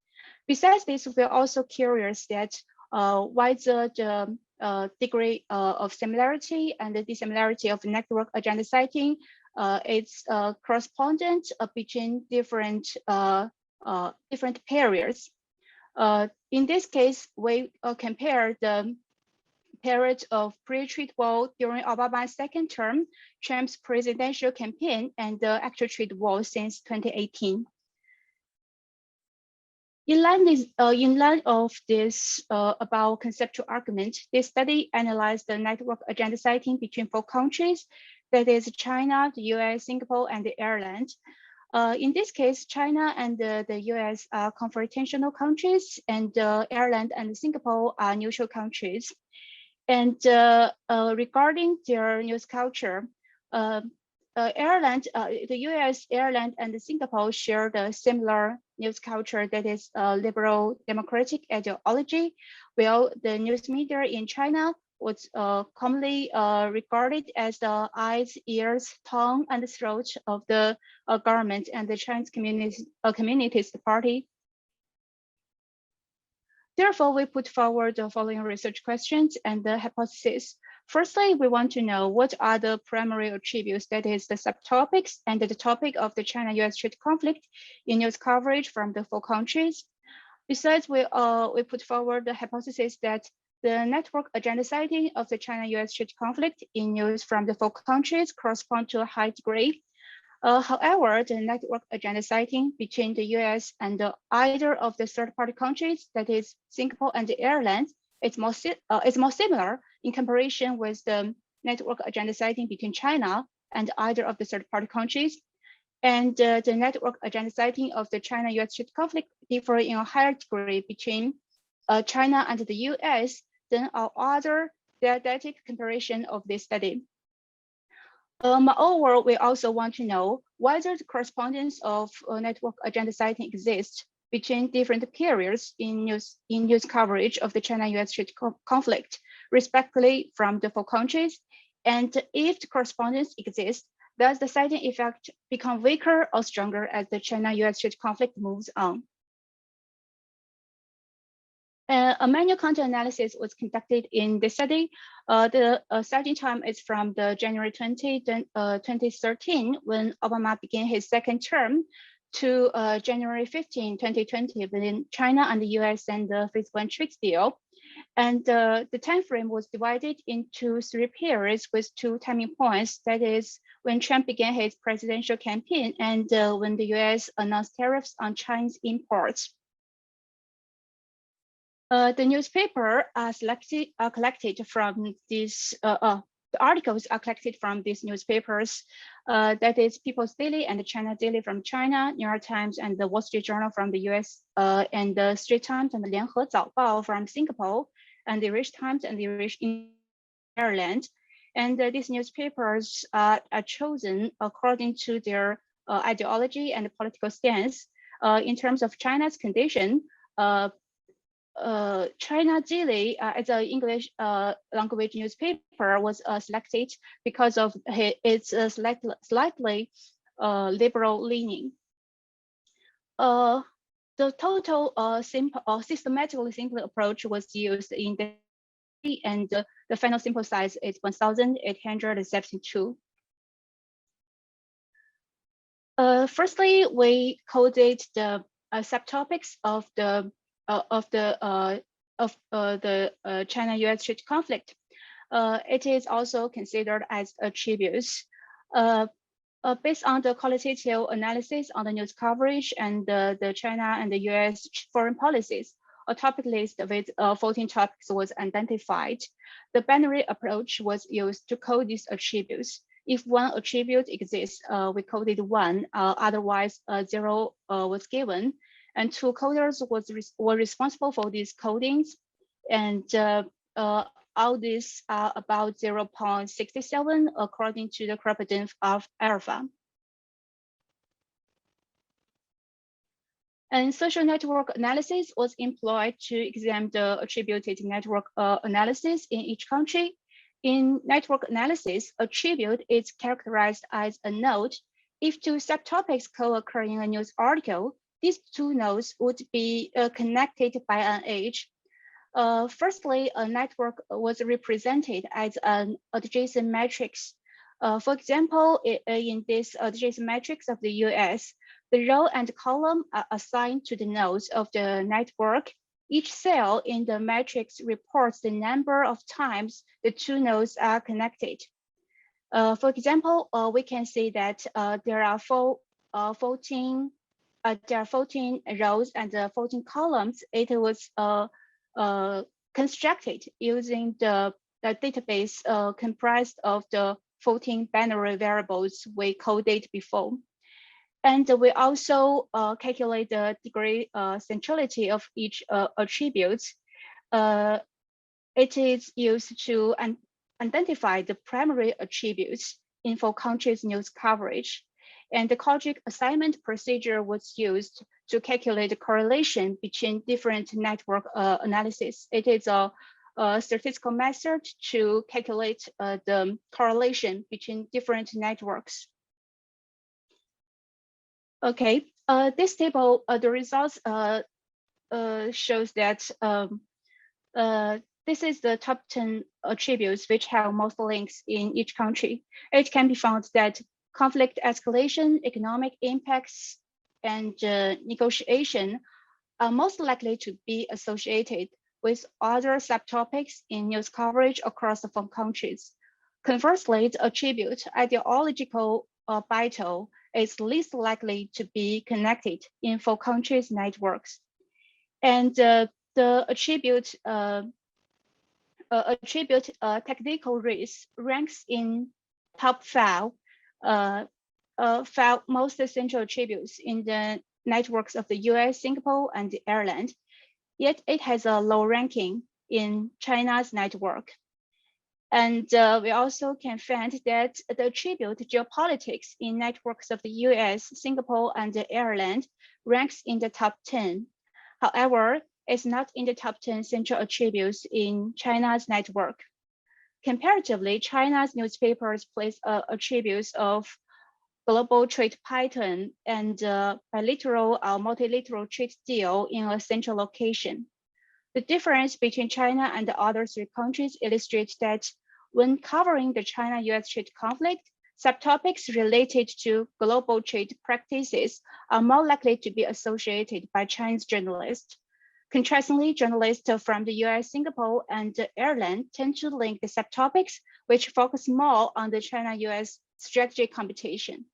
Besides this, we're also curious that whether the degree of similarity and the dissimilarity of network agenda sighting is correspondent between different periods. In this case, we compare the period of pre-trade war during Obama's second term, Trump's presidential campaign, and the actual trade war since 2018. In line of this about conceptual argument, this study analyzed the network agenda sighting between 4 countries, that is China, the US, Singapore, and Ireland. In this case, China and the US are confrontational countries, and Ireland and Singapore are neutral countries. And regarding their news culture, Ireland, the US, Ireland, and Singapore share the similar news culture, that is liberal democratic ideology, while the news media in China was commonly regarded as the eyes, ears, tongue, and throat of the government and the Chinese Communist Party. Therefore, we put forward the following research questions and the hypothesis. Firstly, we want to know what are the primary attributes, that is the subtopics and the topic of the China-US trade conflict in news coverage from the 4 countries. Besides, we put forward the hypothesis that the network agenda citing of the China-US trade conflict in news from the four countries correspond to a high degree. However, the network agenda citing between the US and either of the third-party countries, that is Singapore and Ireland, is more similar in comparison with the network agenda citing between China and either of the third-party countries. And the network agenda citing of the China-US trade conflict differ in a higher degree between China and the US than our other didactic comparison of this study. Moreover, we also want to know whether the correspondence of network agenda citing exists between different periods in news coverage of the China-US trade conflict, respectively from the four countries. And if the correspondence exists, does the citing effect become weaker or stronger as the China-US trade conflict moves on? A manual content analysis was conducted in this study. The starting time is from the January 2013, when Obama began his second term, to January 15, 2020, when China and the US signed the Phase 1 trade deal. And the time frame was divided into 3 periods with 2 timing points. That is when Trump began his presidential campaign and when the US announced tariffs on Chinese imports. The newspaper are collected from these, the articles are collected from these newspapers. That is People's Daily and the China Daily from China, New York Times and the Wall Street Journal from the US, and the Straits Times and the Lianhe Zaobao from Singapore, and the Irish Times and the Irish in Ireland. And these newspapers are chosen according to their ideology and political stance. In terms of China's condition, China Daily as an English language newspaper was selected because of its slightly liberal leaning. The total systematically simple approach was used in the and the final sample size is 1,872. Firstly, we coded the subtopics of the China-US trade conflict. It is also considered as attributes. Based on the qualitative analysis on the news coverage and the China and the US foreign policies, a topic list with 14 topics was identified. The binary approach was used to code these attributes. If one attribute exists, we coded 1, otherwise 0 was given. And 2 coders were responsible for these codings. And all these are about 0.67 according to the correspondence of alpha. And social network analysis was employed to examine the attributed network analysis in each country. In network analysis, attribute is characterized as a node. If 2 subtopics co-occur in a news article, these 2 nodes would be connected by an edge. Firstly, a network was represented as an adjacent matrix. For example, in this adjacent matrix of the US, the row and column are assigned to the nodes of the network. Each cell in the matrix reports the number of times the 2 nodes are connected. For example, we can see that there are 14 rows and 14 columns. It was constructed using the database comprised of the 14 binary variables we coded before. And we also calculate the degree centrality of each attribute. It is used to identify the primary attributes in 4 countries' news coverage. And the Kojic assignment procedure was used to calculate the correlation between different network analysis. It is a statistical method to calculate the correlation between different networks. Okay, this table, the results shows that this is the top 10 attributes which have most links in each country. It can be found that conflict escalation, economic impacts, and negotiation are most likely to be associated with other subtopics in news coverage across the four countries. Conversely, the attribute ideological battle is least likely to be connected in four countries' networks. And the attribute technical risk ranks in top five most essential attributes in the networks of the US, Singapore, and Ireland, yet it has a low ranking in China's network. And we also can find that the attribute geopolitics in networks of the US, Singapore, and Ireland ranks in the top 10. However, it's not in the top 10 central attributes in China's network. Comparatively, China's newspapers place attributes of global trade pattern and bilateral or multilateral trade deal in a central location. The difference between China and the other three countries illustrates that when covering the China-US trade conflict, subtopics related to global trade practices are more likely to be associated by Chinese journalists. Contrastingly, journalists from the US, Singapore, and Ireland tend to link the subtopics which focus more on the China-US strategic competition.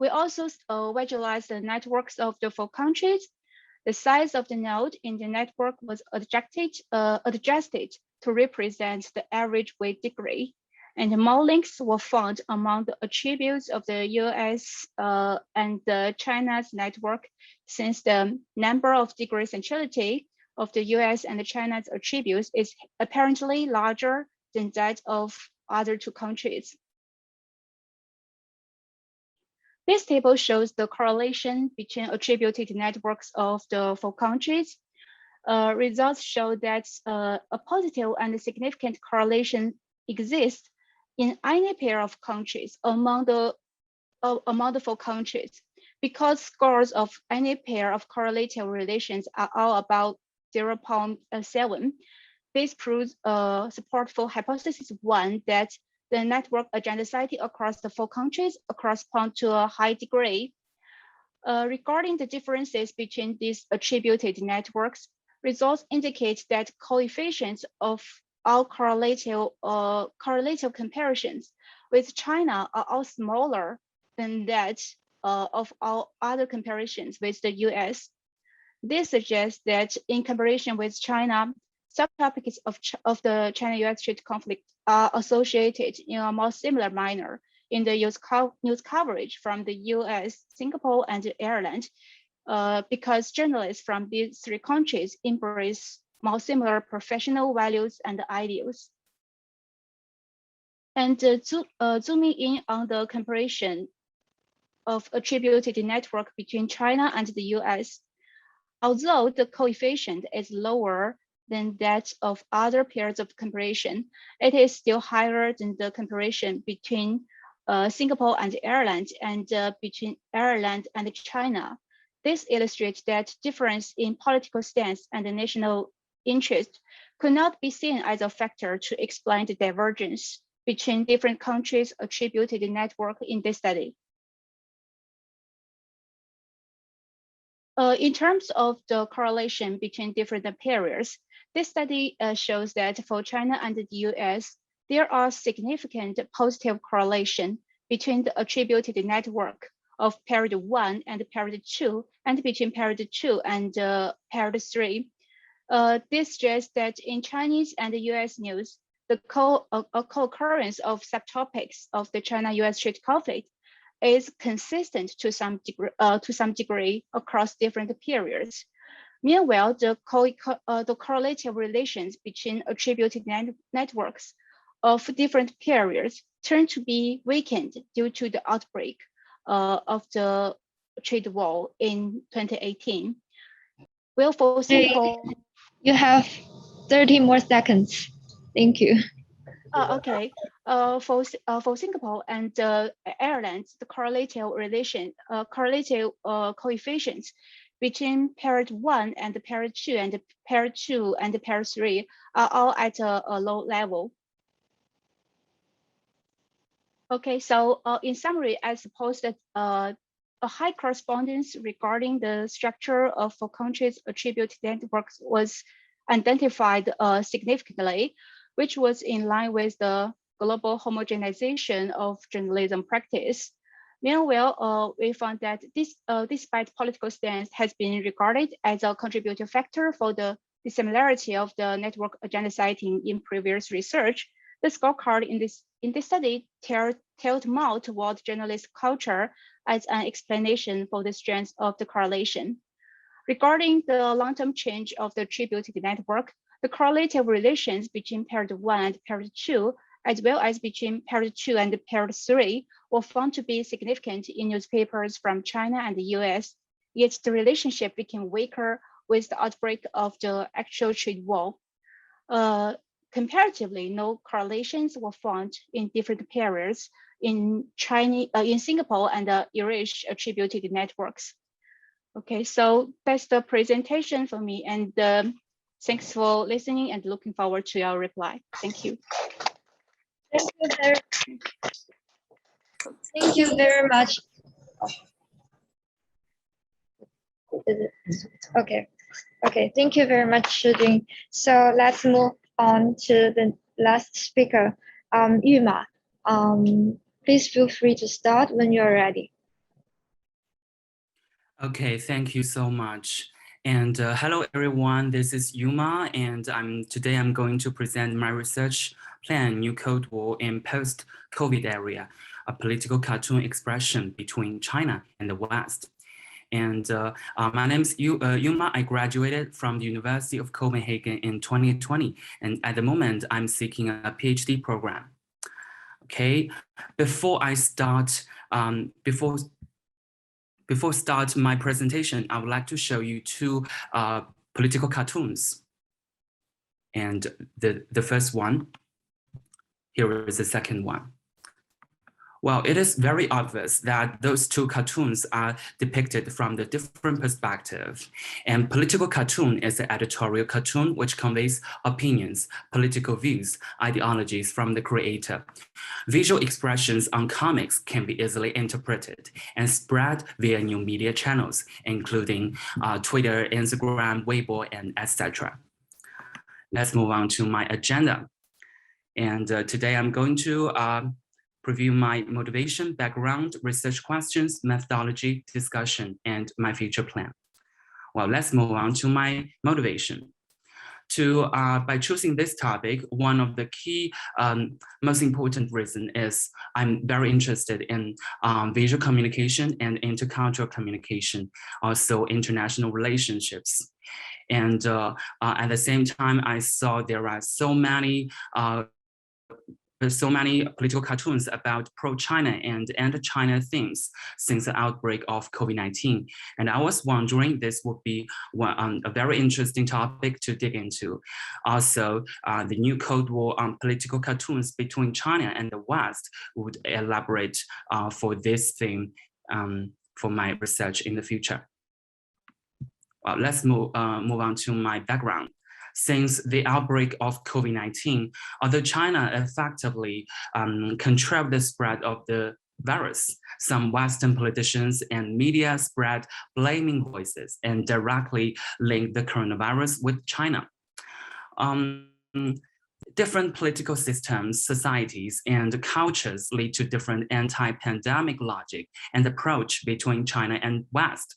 We also visualize the networks of the four countries. The size of the node in the network was adjusted to represent the average weight degree, and more links were found among the attributes of the US and China's network, since the number of degree centrality of the US and China's attributes is apparently larger than that of other two countries. This table shows the correlation between attributed networks of the four countries. Results show that a positive and significant correlation exists in any pair of countries among the four countries. Because scores of any pair of correlative relations are all about 0.7, this proves support for hypothesis 1 that the network agendicity across the four countries corresponds to a high degree. Regarding the differences between these attributed networks, results indicate that coefficients of all correlative comparisons with China are all smaller than that of all other comparisons with the US. This suggests that in comparison with China, subtopics of the China-US trade conflict are associated in a more similar manner in the news coverage from the US, Singapore, and Ireland, because journalists from these three countries embrace more similar professional values and ideals. And zooming in on the comparison of attributed network between China and the US, although the coefficient is lower than that of other pairs of comparison, it is still higher than the comparison between Singapore and Ireland and between Ireland and China. This illustrates that difference in political stance and national interest could not be seen as a factor to explain the divergence between different countries' attributed network in this study. In terms of the correlation between different periods, this study shows that for China and the US, there are significant positive correlation between the attributed network of period 1 and period 2, and between period 2 and period 3. This suggests that in Chinese and US news, the co-occurrence of subtopics of the China-US trade conflict is consistent to some degree across different periods. Meanwhile, the correlative relations between attributed networks of different periods turn to be weakened due to the outbreak of the trade war in 2018. Well, for Singapore, you have 30 more seconds. Thank you. Okay. For Singapore and Ireland, the correlative coefficients between period 1 and period 2 and period 2 and period 3 are all at a low level. Okay, so in summary, I suppose that a high correspondence regarding the structure of a country's attribute networks was identified significantly, which was in line with the global homogenization of journalism practice. Meanwhile, we found that this, despite political stance has been regarded as a contributing factor for the dissimilarity of the network agenda citing in previous research, the scorecard in this study tilted more toward journalist culture as an explanation for the strength of the correlation. Regarding the long-term change of the attributed network, the correlative relations between paired 1 and paired 2, as well as between paired 2 and paired 3, were found to be significant in newspapers from China and the US, yet the relationship became weaker with the outbreak of the actual trade war. Comparatively, no correlations were found in different periods in Singapore and the Irish attributed networks. Okay, so that's the presentation for me, and thanks for listening and looking forward to your reply. Thank you. Thank you very much. Okay, thank you very much, Shujun. So let's move on to the last speaker, Yuma. Please feel free to start when you're ready. Okay, thank you so much. And hello, everyone. This is Yuma, and today I'm going to present my research plan, New Cold War in Post-COVID Area, a political cartoon expression between China and the West. And my name is Yuma. I graduated from the University of Copenhagen in 2020, and at the moment, I'm seeking a PhD program. Okay, before I start, Before start my presentation, I would like to show you two political cartoons. And the first one, here is the second one. Well, it is very obvious that those two cartoons are depicted from the different perspective. And political cartoon is an editorial cartoon which conveys opinions, political views, ideologies from the creator. Visual expressions on comics can be easily interpreted and spread via new media channels, including Twitter, Instagram, Weibo, and etc. Let's move on to my agenda. And today I'm going to preview my motivation, background, research questions, methodology, discussion, and my future plan. Well, let's move on to my motivation. By choosing this topic, one of the key, most important reason is I'm very interested in visual communication and intercultural communication, also international relationships. And at the same time, I saw there are so many political cartoons about pro-China and anti-China themes since the outbreak of COVID-19. And I was wondering this would be a very interesting topic to dig into. Also, the new Cold War on political cartoons between China and the West would elaborate for this theme for my research in the future. Well, let's move on to my background. Since the outbreak of COVID-19, although China effectively controlled the spread of the virus, some Western politicians and media spread blaming voices and directly linked the coronavirus with China. Different political systems, societies, and cultures lead to different anti-pandemic logic and approach between China and West.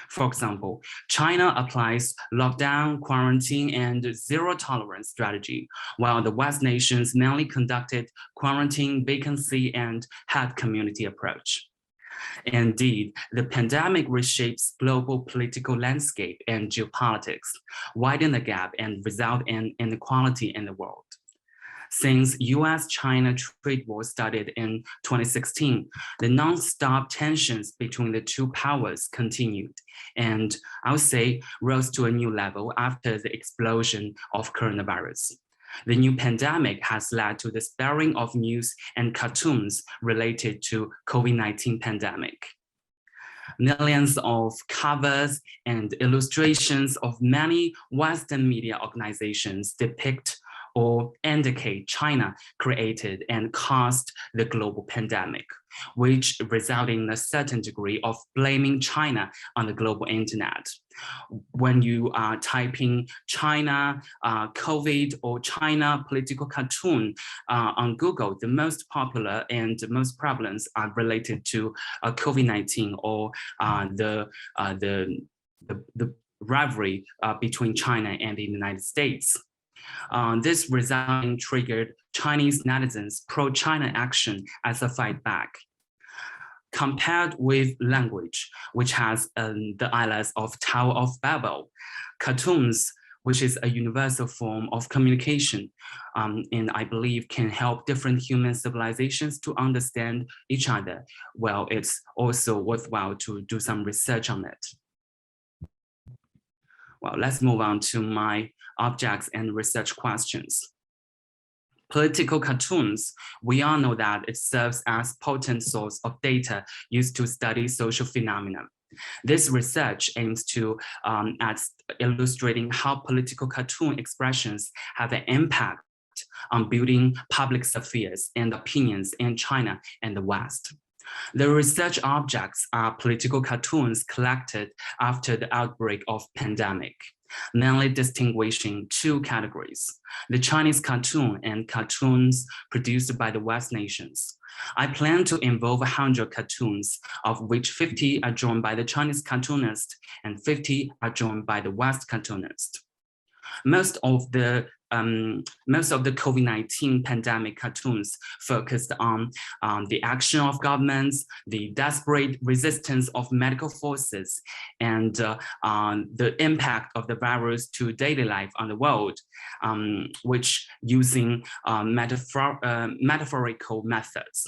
For example, China applies lockdown, quarantine, and zero tolerance strategy, while the West nations mainly conducted quarantine, vacancy, and herd community approach. Indeed, the pandemic reshapes global political landscape and geopolitics, widen the gap, and result in inequality in the world. Since US-China trade war started in 2016, the non-stop tensions between the two powers continued, and I would say rose to a new level after the explosion of coronavirus. The new pandemic has led to the sparing of news and cartoons related to COVID-19 pandemic. Millions of covers and illustrations of many Western media organizations depict or indicate China created and caused the global pandemic, which resulted in a certain degree of blaming China on the global internet. When you are typing China COVID or China political cartoon on Google, the most popular and the most prevalent are related to COVID-19 or the rivalry between China and the United States. This resulting triggered Chinese netizens' pro-China action as a fight back. Compared with language, which has the islands of Tower of Babel, cartoons, which is a universal form of communication, and I believe can help different human civilizations to understand each other. Well, it's also worthwhile to do some research on it. Well, let's move on to my objects and research questions. Political cartoons, we all know that it serves as potent source of data used to study social phenomena. This research aims to at illustrating how political cartoon expressions have an impact on building public spheres and opinions in China and the West. The research objects are political cartoons collected after the outbreak of pandemic, mainly distinguishing two categories, the Chinese cartoon and cartoons produced by the West nations. I plan to involve 100 cartoons, of which 50 are drawn by the Chinese cartoonist and 50 are drawn by the West cartoonist. Most of the COVID-19 pandemic cartoons focused on the action of governments, the desperate resistance of medical forces, and the impact of the virus to daily life on the world, which using metaphorical methods.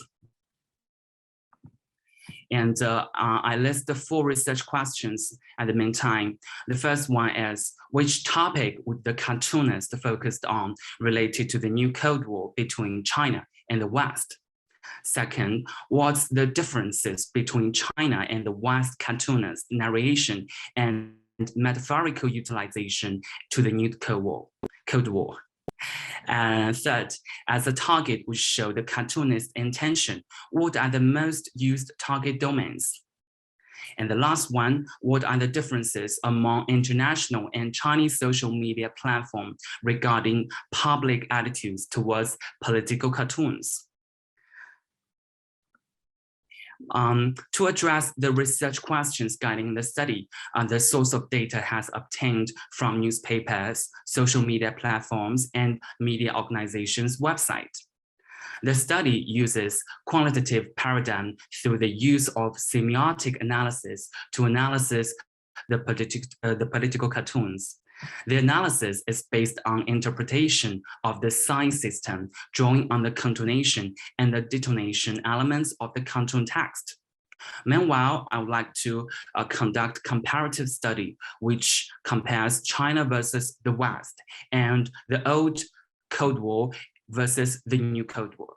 And I list the 4 research questions at the meantime. The first one is, which topic would the cartoonist focused on related to the new Cold War between China and the West? Second, what's the differences between China and the West cartoonist narration and metaphorical utilization to the new Cold War? And third, as a target would show the cartoonist intention, what are the most used target domains? And the last one, what are the differences among international and Chinese social media platforms regarding public attitudes towards political cartoons? To address the research questions guiding the study, the source of data has obtained from newspapers, social media platforms, and media organizations' website. The study uses qualitative paradigm through the use of semiotic analysis to analyze the political cartoons. The analysis is based on interpretation of the sign system, drawing on the contonation and the detonation elements of the cartoon text. Meanwhile, I would like to conduct comparative study, which compares China versus the West and the old Cold War versus the new Cold War.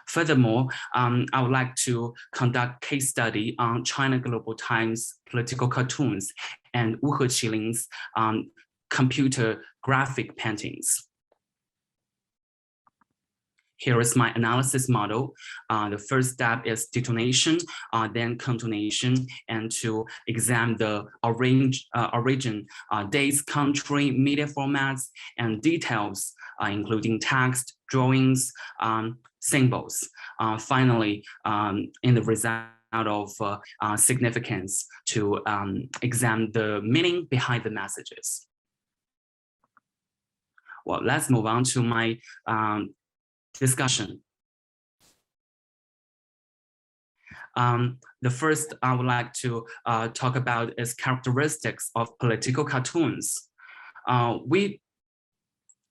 Furthermore, I would like to conduct case study on China Global Times political cartoons and Wu Heqiling's computer graphic paintings. Here is my analysis model. The first step is detonation, then contonation, and to examine the origin, dates, country, media formats, and details, including text, drawings, symbols. Finally, in the result of significance, to examine the meaning behind the messages. Well, let's move on to my discussion. The first I would like to talk about is characteristics of political cartoons.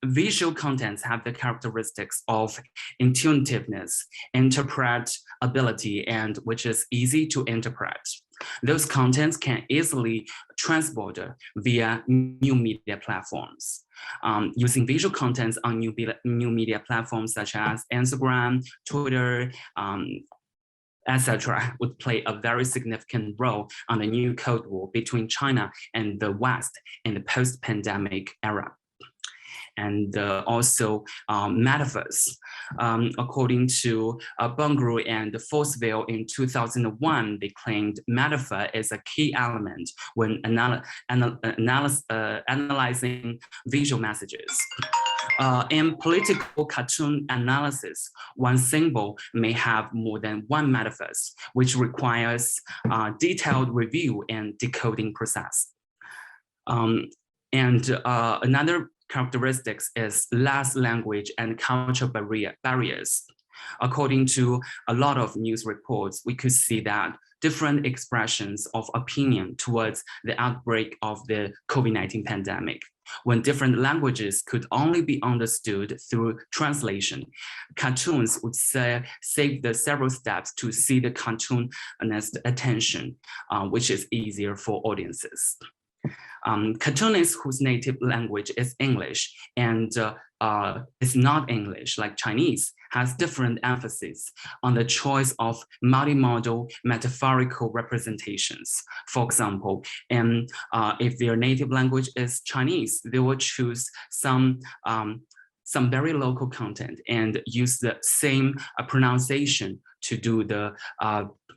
Visual contents have the characteristics of intuitiveness, interpretability, and which is easy to interpret. Those contents can easily transborder via new media platforms. Using visual contents on new media platforms such as Instagram, Twitter, etc., would play a very significant role on the new Cold War between China and the West in the post-pandemic era. and also metaphors. According to Bungru and Forceville in 2001, they claimed metaphor is a key element when analyzing visual messages. In political cartoon analysis, one symbol may have more than one metaphor, which requires detailed review and decoding process. Another characteristics is less language and cultural barriers. According to a lot of news reports, we could see that different expressions of opinion towards the outbreak of the COVID-19 pandemic. When different languages could only be understood through translation, cartoons would save the several steps to see the cartoonist's attention, which is easier for audiences. Cartoonists whose native language is English and is not English, like Chinese, has different emphasis on the choice of multimodal metaphorical representations. For example, if their native language is Chinese, they will choose some very local content and use the same pronunciation to do the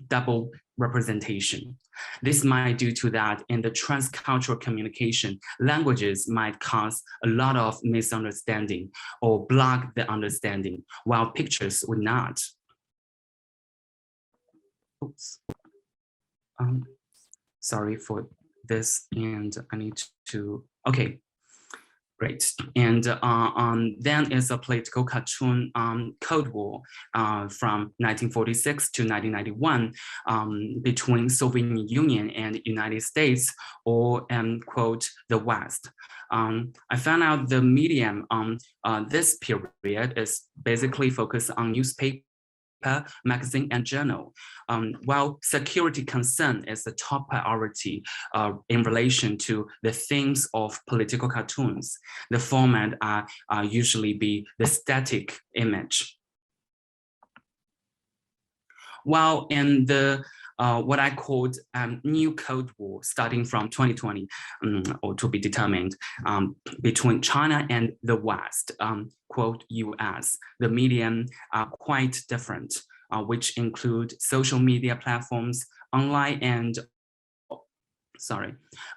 double representation. This might due to that in the transcultural communication, languages might cause a lot of misunderstanding or block the understanding, while pictures would not. Oops. Sorry for this, and I need to, okay. Great. And then is a political cartoon Cold War from 1946 to 1991 between Soviet Union and United States, or quote, the West. I found out the medium on this period is basically focused on newspaper, magazine, and journal. While security concern is the top priority in relation to the themes of political cartoons, the format are usually be the static image. While in the what I called new Cold War starting from 2020, or to be determined, between China and the West, quote US, the medium are quite different, which include social media platforms, online and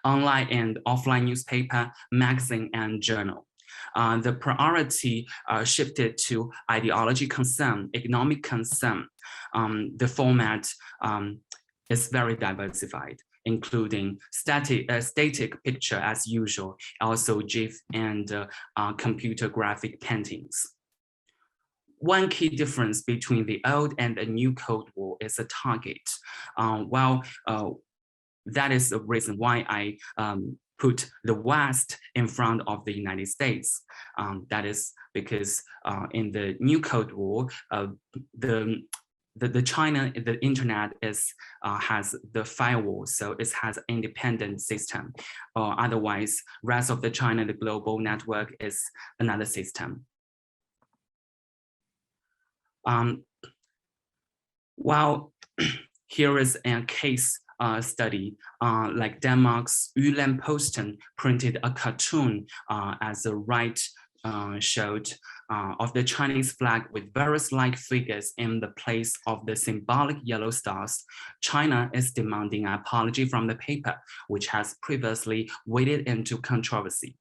offline newspaper, magazine, and journal. The priority shifted to ideology concern, economic concern. The format is very diversified, including static picture as usual, also GIF and computer graphic paintings. One key difference between the old and the new Cold War is the target. That is the reason why I put the West in front of the United States. That is because in the new Cold War, the China, the internet has the firewall, so it has independent system. Otherwise, rest of the China, the global network is another system. While here is a case study, like Denmark's Jylland Posten printed a cartoon as the right showed of the Chinese flag with various like figures in the place of the symbolic yellow stars. China is demanding an apology from the paper, which has previously waded into controversy.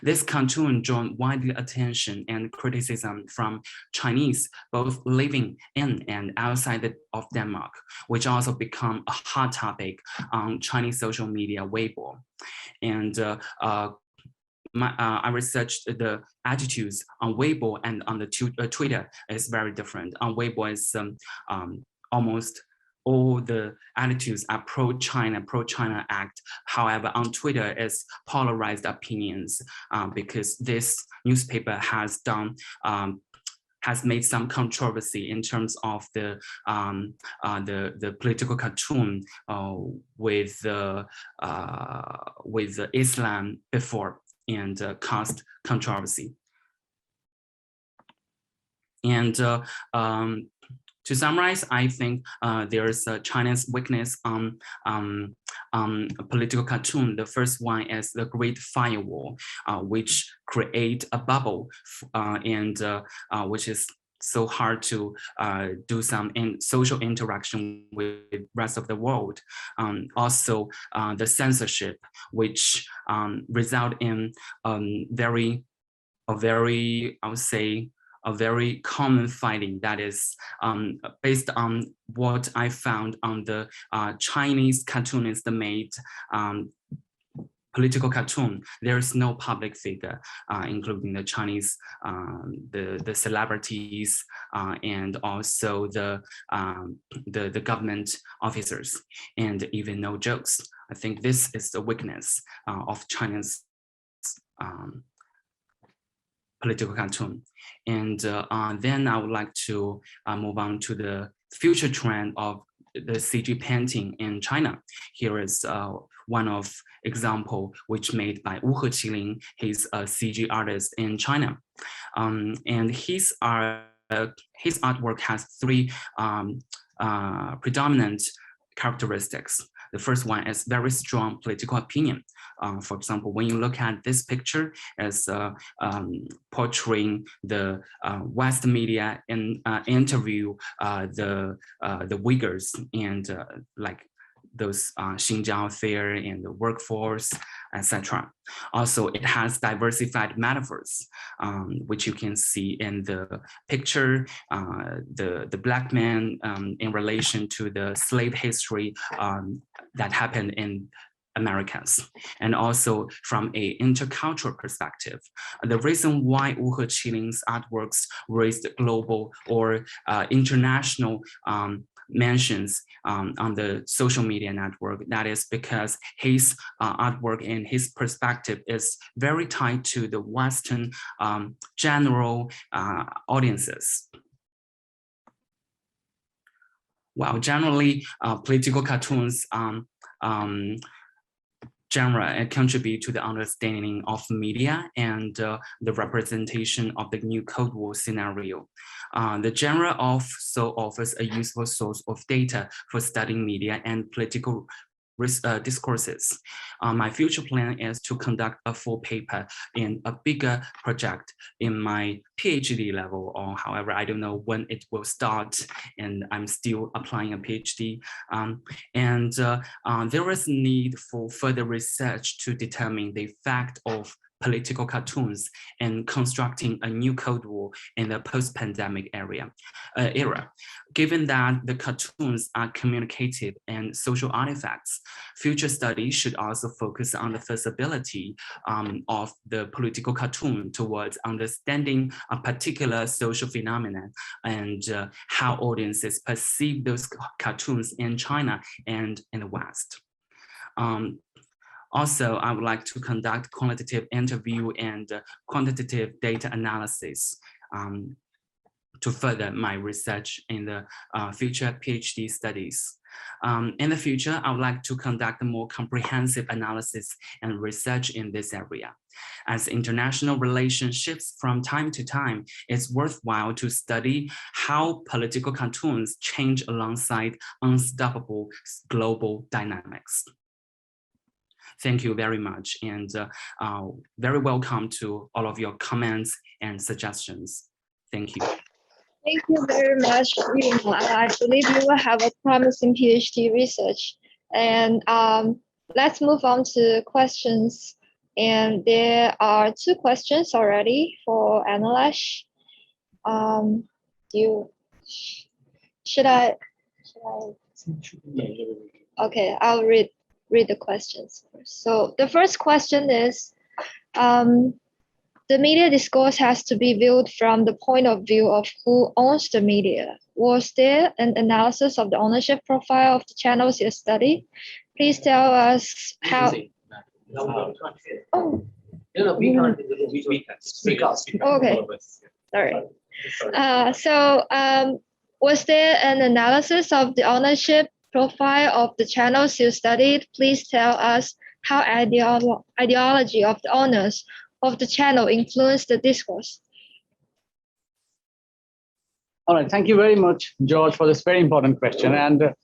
This cartoon drew widely attention and criticism from Chinese, both living in and outside of Denmark, which also become a hot topic on Chinese social media Weibo. And I researched the attitudes on Weibo and on the Twitter is very different. On Weibo is almost all the attitudes are pro-China act. However, on Twitter is polarized opinions because this newspaper has made some controversy in terms of the political cartoon with Islam before, and caused controversy. And To summarize, I think there's China's weakness on a political cartoon. The first one is the Great Firewall, which create a bubble and which is so hard to do some social interaction with the rest of the world. Also, the censorship, which result in I would say, a very common finding that is based on what I found on the Chinese cartoonist made political cartoon. There is no public figure, including the Chinese, the celebrities, and also the government officers, and even no jokes. I think this is the weakness of China's political cartoon. And then I would like to move on to the future trend of the CG painting in China. Here is one of example which made by Wu Heqilin. He's a CG artist in China, and his artwork has three predominant characteristics. The first one is very strong political opinion. For example, when you look at this picture as portraying the West media and interview the Uyghurs and like those Xinjiang affair and the workforce, etc. Also, it has diversified metaphors, which you can see in the picture, the black man in relation to the slave history that happened in Americans, and also from a intercultural perspective. The reason why Wu Heqilin's artworks raised global or international mentions on the social media network, that is because his artwork and his perspective is very tied to the Western general audiences. Well, generally, political cartoons genre contribute to the understanding of media and the representation of the new Cold War scenario. The genre also offers a useful source of data for studying media and political discourses. My future plan is to conduct a full paper in a bigger project in my PhD level, or however, I don't know when it will start, and I'm still applying a PhD. There is need for further research to determine the effect of political cartoons and constructing a new Cold War in the post-pandemic era. Given that the cartoons are communicative and social artifacts, future studies should also focus on the feasibility of the political cartoon towards understanding a particular social phenomenon and how audiences perceive those cartoons in China and in the West. Also, I would like to conduct qualitative interview and quantitative data analysis to further my research in the future PhD studies. In the future, I would like to conduct a more comprehensive analysis and research in this area. As international relationships from time to time, it's worthwhile to study how political cartoons change alongside unstoppable global dynamics. Thank you very much, and very welcome to all of your comments and suggestions. Thank you. Thank you very much, Yumi. I believe you will have a promising PhD research. And let's move on to questions. And there are 2 questions already for Anilesh. Should I? Okay, I'll read the questions first. So the first question is, the media discourse has to be viewed from the point of view of who owns the media. Was there an analysis of the ownership profile of the channels you studied? Please tell us how. Oh. We can speak up. Okay, sorry. Was there an analysis of the ownership profile of the channels you studied? Please tell us how ideology of the owners of the channel influenced the discourse. All right, thank you very much, George, for this very important question. And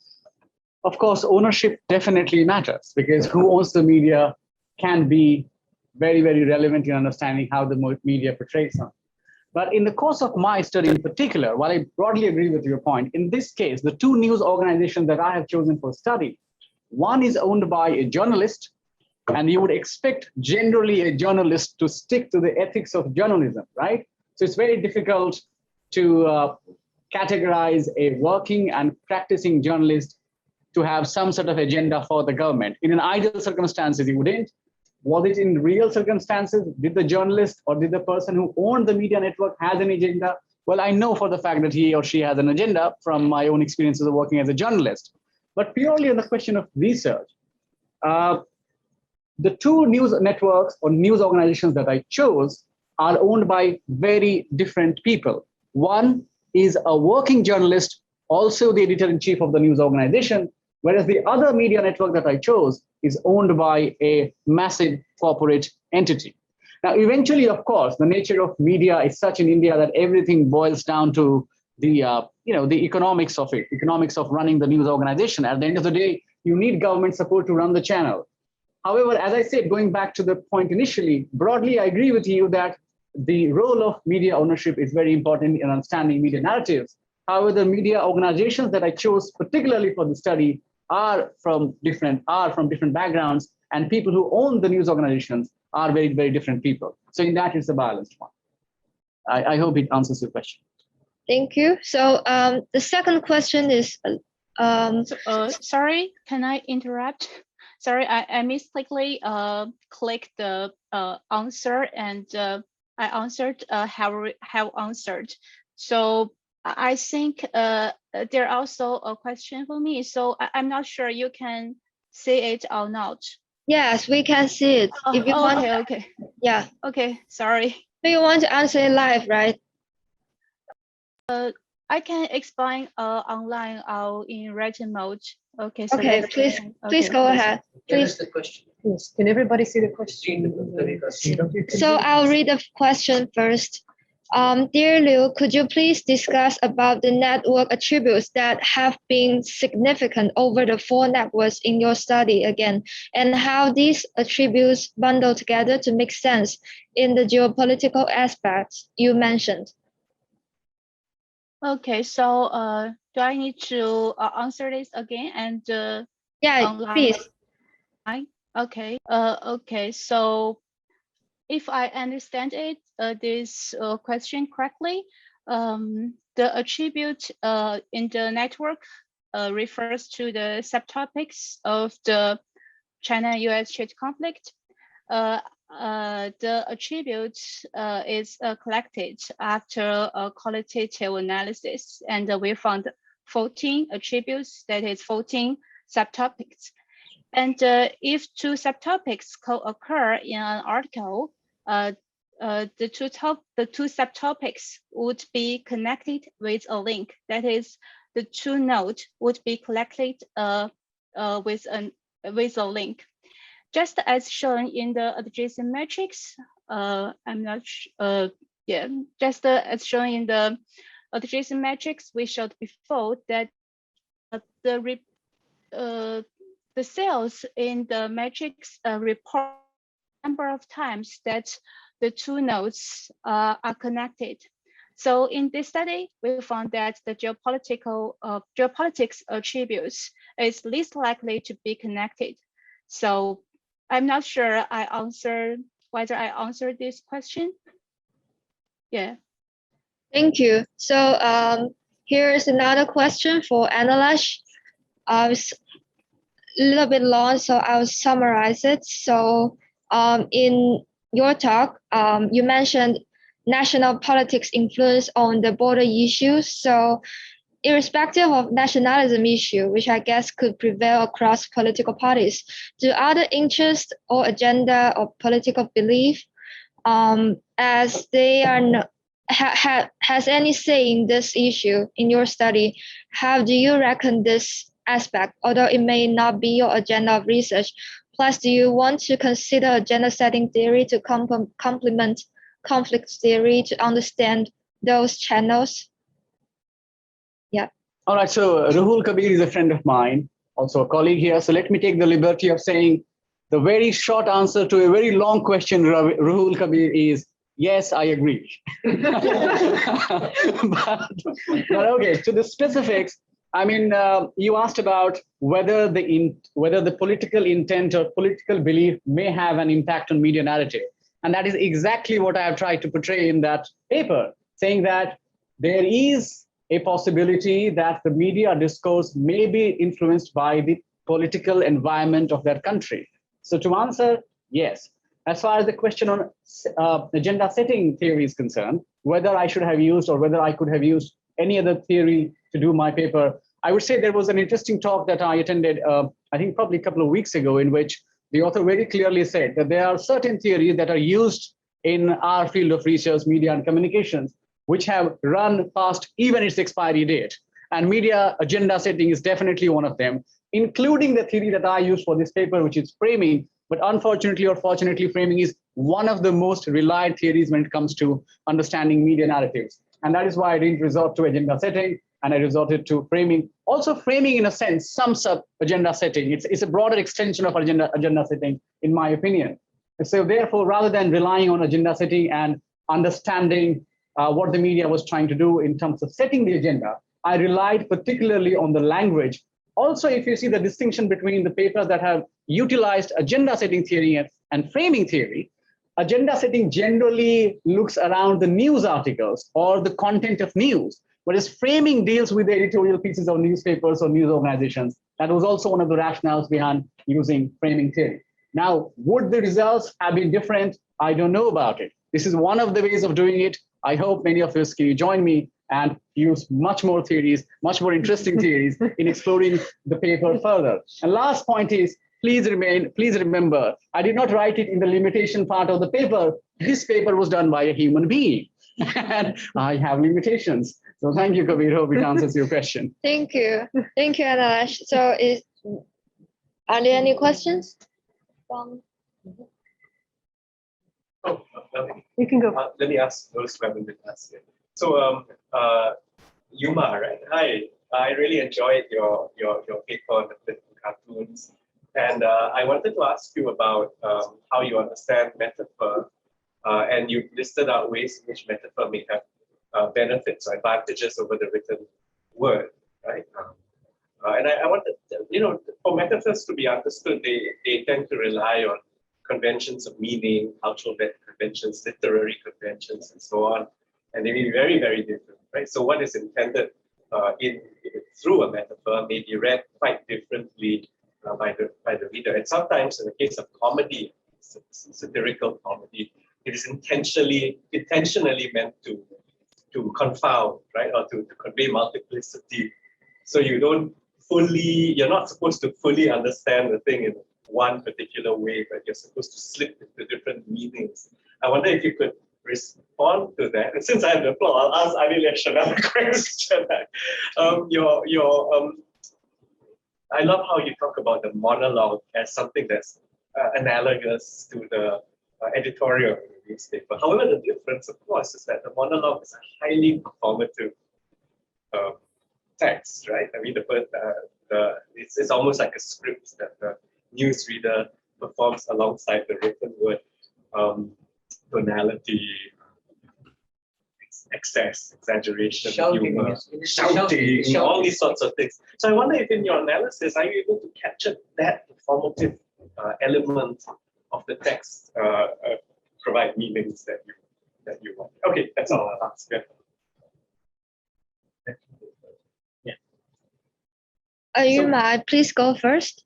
of course, ownership definitely matters because who owns the media can be very, very relevant in understanding how the media portrays something. But in the course of my study in particular, while I broadly agree with your point, in this case, the two news organizations that I have chosen for study, one is owned by a journalist, and you would expect generally a journalist to stick to the ethics of journalism, right? So it's very difficult to categorize a working and practicing journalist to have some sort of agenda for the government. In an ideal circumstances, you wouldn't. Was it in real circumstances? Did the journalist or did the person who owned the media network has an agenda? Well, I know for the fact that he or she has an agenda from my own experiences of working as a journalist. But purely on the question of research, the two news networks or news organizations that I chose are owned by very different people. One is a working journalist, also the editor-in-chief of the news organization, whereas the other media network that I chose is owned by a massive corporate entity. Now, eventually, of course, the nature of media is such in India that everything boils down to the economics of it, economics of running the news organization. At the end of the day, you need government support to run the channel. However, as I said, going back to the point initially, broadly, I agree with you that the role of media ownership is very important in understanding media narratives. However, the media organizations that I chose particularly for the study are from different backgrounds, and people who own the news organizations are very, very different people. So in that, it's a balanced one. I hope it answers your question. Thank you. So the second question is, sorry, can I interrupt? Sorry, I mistakenly clicked the answer, and I answered have answered. So I think there also a question for me. So I'm not sure you can see it or not. Yes, we can see it. If you want, okay. Yeah. Okay, sorry. Do you want to answer it live, right? I can explain online or in written mode. Okay. So okay, please go ahead. Please. The question. Yes. Can everybody see the question? So I'll read the question first. Dear Liu, could you please discuss about the network attributes that have been significant over the four networks in your study again, and how these attributes bundle together to make sense in the geopolitical aspects you mentioned? Okay, so do I need to answer this again? And yeah, online? Please. Okay. Okay. So if I understand it, this question correctly, the attribute in the network refers to the subtopics of the China-US trade conflict. The attribute is collected after a qualitative analysis, and we found 14 attributes, that is 14 subtopics. And if two subtopics co-occur in an article, the two subtopics would be connected with a link. That is, the two nodes would be connected with a link. Just as shown in the adjacent matrix, just as shown in the adjacent matrix we showed before, that the cells in the matrix report number of times that the two nodes are connected. So in this study, we found that the geopolitics attributes is least likely to be connected. So I'm not sure whether I answered this question. Yeah. Thank you. So here's another question for Anilesh. It's a little bit long, so I'll summarize it. So in your talk, you mentioned national politics influence on the border issues. So irrespective of nationalism issue, which I guess could prevail across political parties, do other interests or agenda or political belief, as they are has any say in this issue in your study? How do you reckon this aspect, although it may not be your agenda of research? Plus, do you want to consider agenda setting theory to complement conflict theory to understand those channels? All right, so Rahul Kabir is a friend of mine, also a colleague here. So let me take the liberty of saying the very short answer to a very long question, Rahul Kabir, is yes, I agree. but okay, to the specifics, I mean, you asked about whether the political intent or political belief may have an impact on media narrative. And that is exactly what I have tried to portray in that paper, saying that there is a possibility that the media discourse may be influenced by the political environment of that country. So to answer, yes. As far as the question on agenda setting theory is concerned, whether I should have used or whether I could have used any other theory to do my paper, I would say there was an interesting talk that I attended, I think probably a couple of weeks ago, in which the author very clearly said that there are certain theories that are used in our field of research, media and communications, which have run past even its expiry date. And media agenda setting is definitely one of them, including the theory that I use for this paper, which is framing. But unfortunately or fortunately, framing is one of the most relied theories when it comes to understanding media narratives. And that is why I didn't resort to agenda setting, and I resorted to framing. Also, framing, in a sense, sums up agenda setting. It's a broader extension of agenda setting, in my opinion. And so therefore, rather than relying on agenda setting and understanding what the media was trying to do in terms of setting the agenda, I relied particularly on the language. Also, if you see the distinction between the papers that have utilized agenda setting theory and framing theory, agenda setting generally looks around the news articles or the content of news, whereas framing deals with the editorial pieces of newspapers or news organizations. That was also one of the rationales behind using framing theory. Now, would the results have been different? I don't know about it. This is one of the ways of doing it. I hope many of us can join me and use much more theories, much more interesting theories in exploring the paper further. And last point is, please remember, I did not write it in the limitation part of the paper. This paper was done by a human being, and I have limitations. So thank you, Kabir. Hope it answers your question. Thank you, Anilesh. So, are there any questions? Oh, You can go. let me ask those who haven't been asked yet. So, Yuma, right? Hi, I really enjoyed your paper on the political cartoons, and I wanted to ask you about how you understand metaphor, and you listed out ways in which metaphor may have benefits or advantages over the written word, right? And I wanted, for metaphors to be understood, they tend to rely on conventions of meaning, cultural conventions, literary conventions, and so on. And they may be very, very different, right? So what is intended through a metaphor may be read quite differently by the reader. And sometimes in the case of comedy, satirical comedy, it is intentionally meant to confound, right? Or to convey multiplicity. So you're not supposed to fully understand the thing in one particular way, but you're supposed to slip into different meanings. I wonder if you could respond to that. And since I have the floor, I'll ask Anilesh another question. I love how you talk about the monologue as something that's analogous to the editorial in the newspaper. However, the difference, of course, is that the monologue is a highly performative text, right? I mean, it's almost like a script that the newsreader performs alongside the written word. Tonality, excess, exaggeration, humor, shouting, all these sorts of things. So I wonder if in your analysis, are you able to capture that performative element of the text, provide meanings that you want? Okay, that's all I'll ask. Yeah. Yuma, please go first.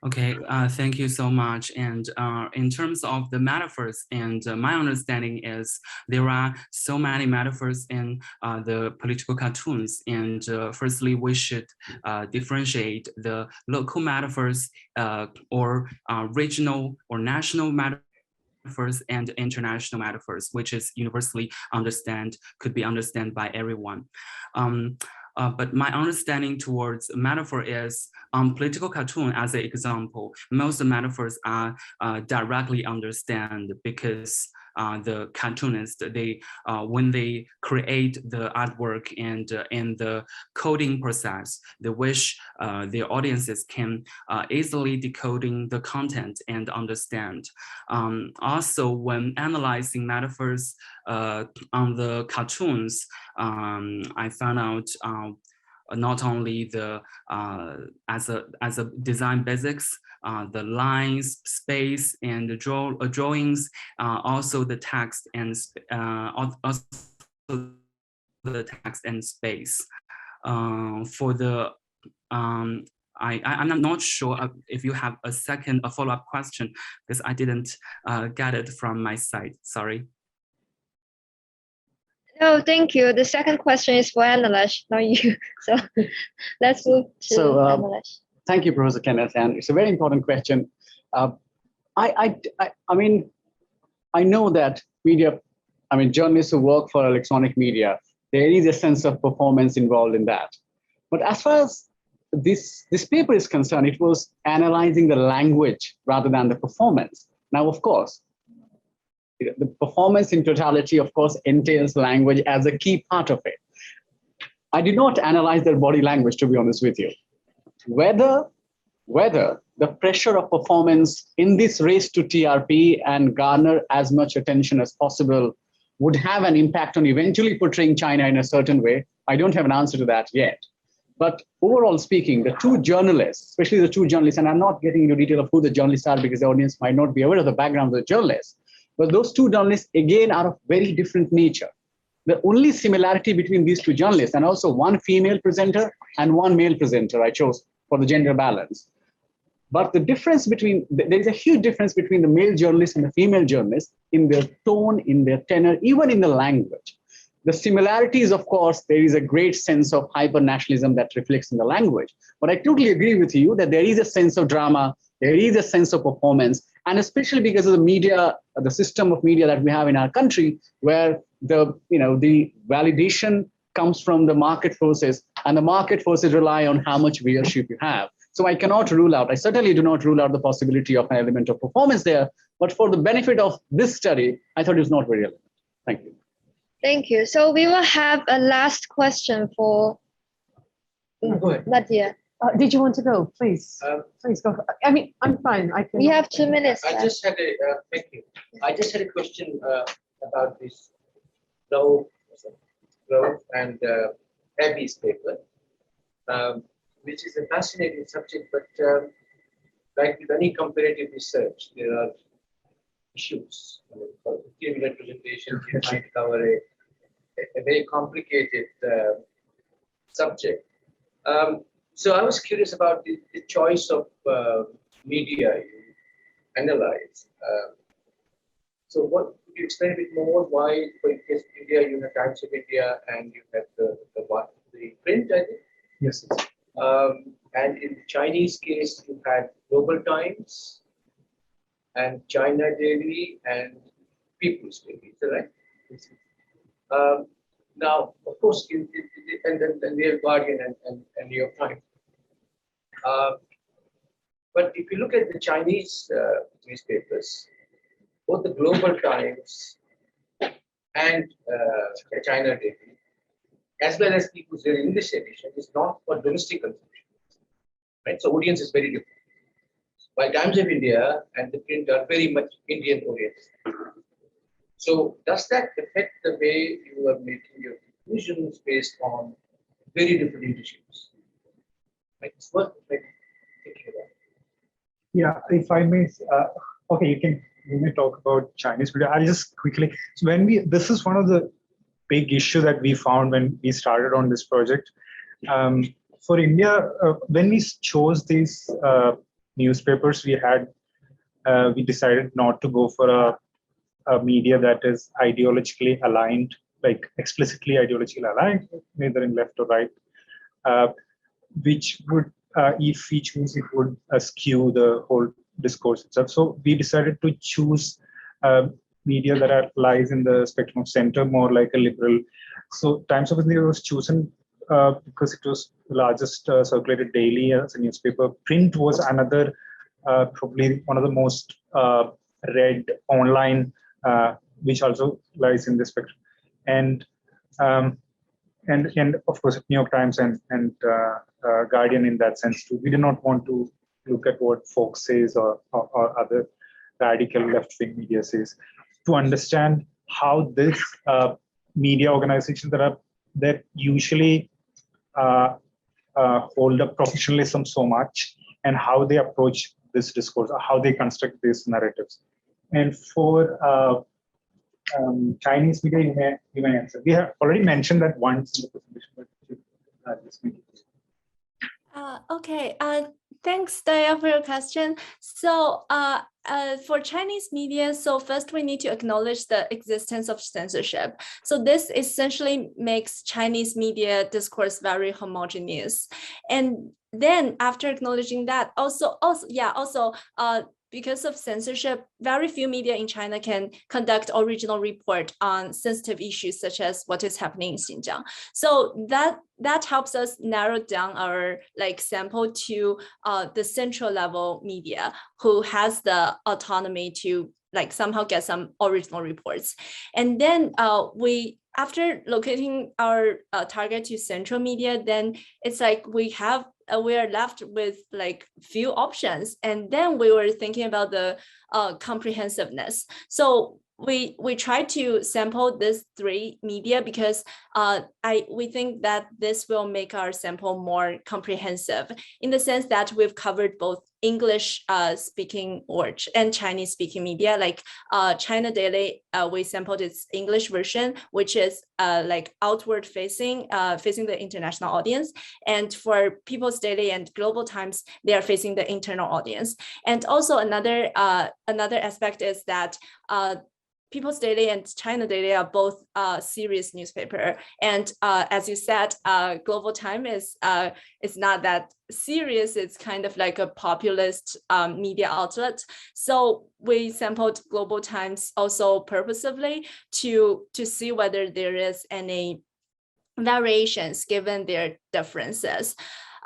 Okay, thank you so much. And in terms of the metaphors, and my understanding is there are so many metaphors in the political cartoons. And firstly, we should differentiate the local metaphors or regional or national metaphors and international metaphors, which is universally could be understood by everyone. But my understanding towards metaphor is political cartoon as an example, most metaphors are directly understand because the cartoonist, they when they create the artwork and in the coding process, they wish their audiences can easily decoding the content and understand. Also, when analyzing metaphors on the cartoons, I found out not only the as a design basics, the lines, space, and the drawings, also the text and also the text and space. For the I'm not sure if you have a follow-up question, because I didn't get it from my side. Sorry. No, thank you. The second question is for Anilesh, not you. So let's move to Anilesh. Thank you, Professor Kenneth, and it's a very important question. I mean, I know that media, journalists who work for electronic media, there is a sense of performance involved in that. But as far as this paper is concerned, it was analyzing the language rather than the performance. Now, of course, the performance in totality, of course, entails language as a key part of it. I did not analyze their body language, to be honest with you. Whether the pressure of performance in this race to TRP and garner as much attention as possible would have an impact on eventually portraying China in a certain way, I don't have an answer to that yet. But overall speaking, the two journalists, especially the two journalists, and I'm not getting into detail of who the journalists are because the audience might not be aware of the background of the journalists, but those two journalists, again, are of very different nature. The only similarity between these two journalists, and also one female presenter and one male presenter, I chose for the gender balance. But the difference between, there is a huge difference between the male journalist and the female journalist in their tone, in their tenor, even in the language. The similarities, of course, there is a great sense of hyper-nationalism that reflects in the language. But I totally agree with you that there is a sense of drama, there is a sense of performance, and especially because of the media, the system of media that we have in our country, where the validation comes from the market forces, and the market forces rely on how much viewership you have. So I cannot rule out, I certainly do not rule out the possibility of an element of performance there, but for the benefit of this study, I thought it was not very relevant. Thank you. Thank you. So we will have a last question for Nadia. Did you want to go? Please, please go. I mean, I'm fine. I can. We have 2 minutes. Just had a thank you. I just had a question about this Rahoof and Abby's paper, which is a fascinating subject. But like with any comparative research, there are issues. Team representation, you're trying to cover a very complicated subject. So I was curious about the choice of media you analyze. So what could you explain a bit more? Why, for instance, India, you have Times of India and you have the print, I think? Yes. And in the Chinese case, you had Global Times and China Daily and People's Daily, is that right? Yes. Now, of course, and then we have Guardian and New York Times. But if you look at the Chinese newspapers, both the Global Times and China Daily, as well as People's Daily English edition, is not for domestic consumption, right? So audience is very different. While Times of India and the print are very much Indian oriented. So does that affect the way you are making your conclusions based on very different leaderships? Like it's worth thinking about. Yeah, if I may, okay, we may talk about Chinese media. I'll just quickly. So this is one of the big issue that we found when we started on this project. For India, when we chose these newspapers, we decided not to go for a media that is ideologically aligned, like explicitly ideologically aligned, neither in left or right, which would, if we choose, it would skew the whole discourse itself. So we decided to choose media that lies in the spectrum of center, more like a liberal. So Times of India was chosen because it was the largest circulated daily as a newspaper. Print was another, probably one of the most read online, which also lies in this spectrum. And of course, New York Times and Guardian in that sense too. We do not want to look at what Fox says or other radical left-wing media says to understand how this media organizations that usually hold up professionalism so much, and how they approach this discourse, or how they construct these narratives. And for Chinese media, you may answer. We have already mentioned that once in the presentation, but just make it. Okay. Thanks, Daya, for your question. So for Chinese media, so first we need to acknowledge the existence of censorship. So this essentially makes Chinese media discourse very homogeneous. And then after acknowledging that, also because of censorship, very few media in China can conduct original report on sensitive issues such as what is happening in Xinjiang. So that helps us narrow down our sample to the central level media who has the autonomy to somehow get some original reports. And then after locating our target to central media, then it's we are left with few options. And then we were thinking about the comprehensiveness. So we tried to sample these three media because we think that this will make our sample more comprehensive in the sense that we've covered both English speaking and Chinese speaking media. China Daily, we sampled its English version, which is outward facing the international audience. And for People's Daily and Global Times, they are facing the internal audience. And also another aspect is that People's Daily and China Daily are both serious newspaper, and as you said, Global Time is not that serious. It's kind of like a populist media outlet. So we sampled Global Times also purposefully to see whether there is any variations given their differences.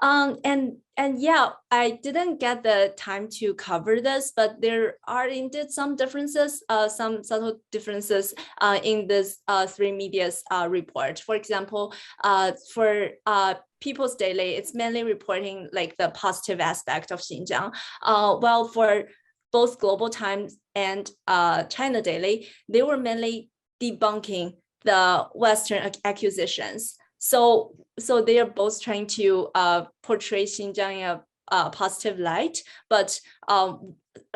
And yeah, I didn't get the time to cover this, but there are indeed some differences, some subtle differences in this three media's report. For example, for People's Daily, it's mainly reporting the positive aspect of Xinjiang, while for both Global Times and China Daily, they were mainly debunking the Western accusations. So they are both trying to portray Xinjiang in a positive light, but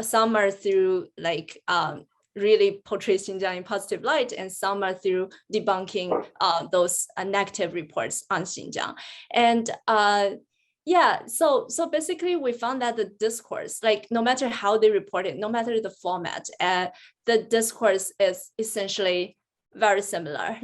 some are through really portray Xinjiang in positive light, and some are through debunking those negative reports on Xinjiang. And yeah, so basically we found that the discourse, no matter how they report it, no matter the format, the discourse is essentially very similar.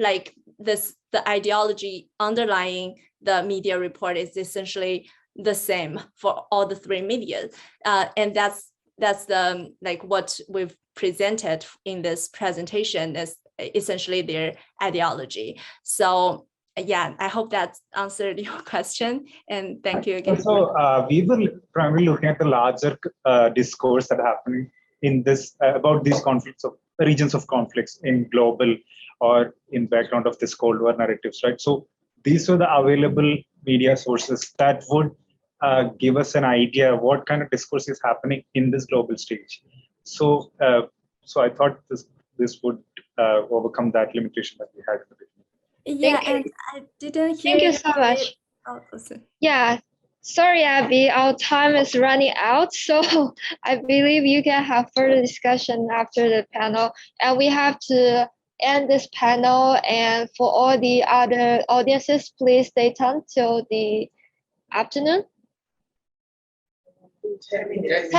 The ideology underlying the media report is essentially the same for all the three media, and that's the what we've presented in this presentation is essentially their ideology. So yeah, I hope that answered your question, and thank you again. So we were primarily looking at the larger discourse that happened in this about these conflicts of regions of conflicts in global or in background of this Cold War narratives, right? So these were the available media sources that would give us an idea of what kind of discourse is happening in this global stage. So I thought this would overcome that limitation that we had in the beginning. Yeah, and I didn't hear. Thank you so much. Yeah, sorry, Abby, our time is running out. So I believe you can have further discussion after the panel. And we have to end this panel. And for all the other audiences, please stay tuned till the afternoon. 10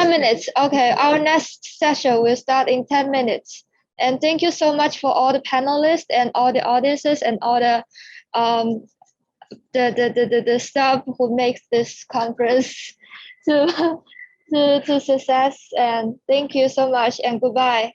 minutes. Okay, our next session will start in 10 minutes. And thank you so much for all the panelists and all the audiences and all the staff who makes this conference to success. And thank you so much and goodbye.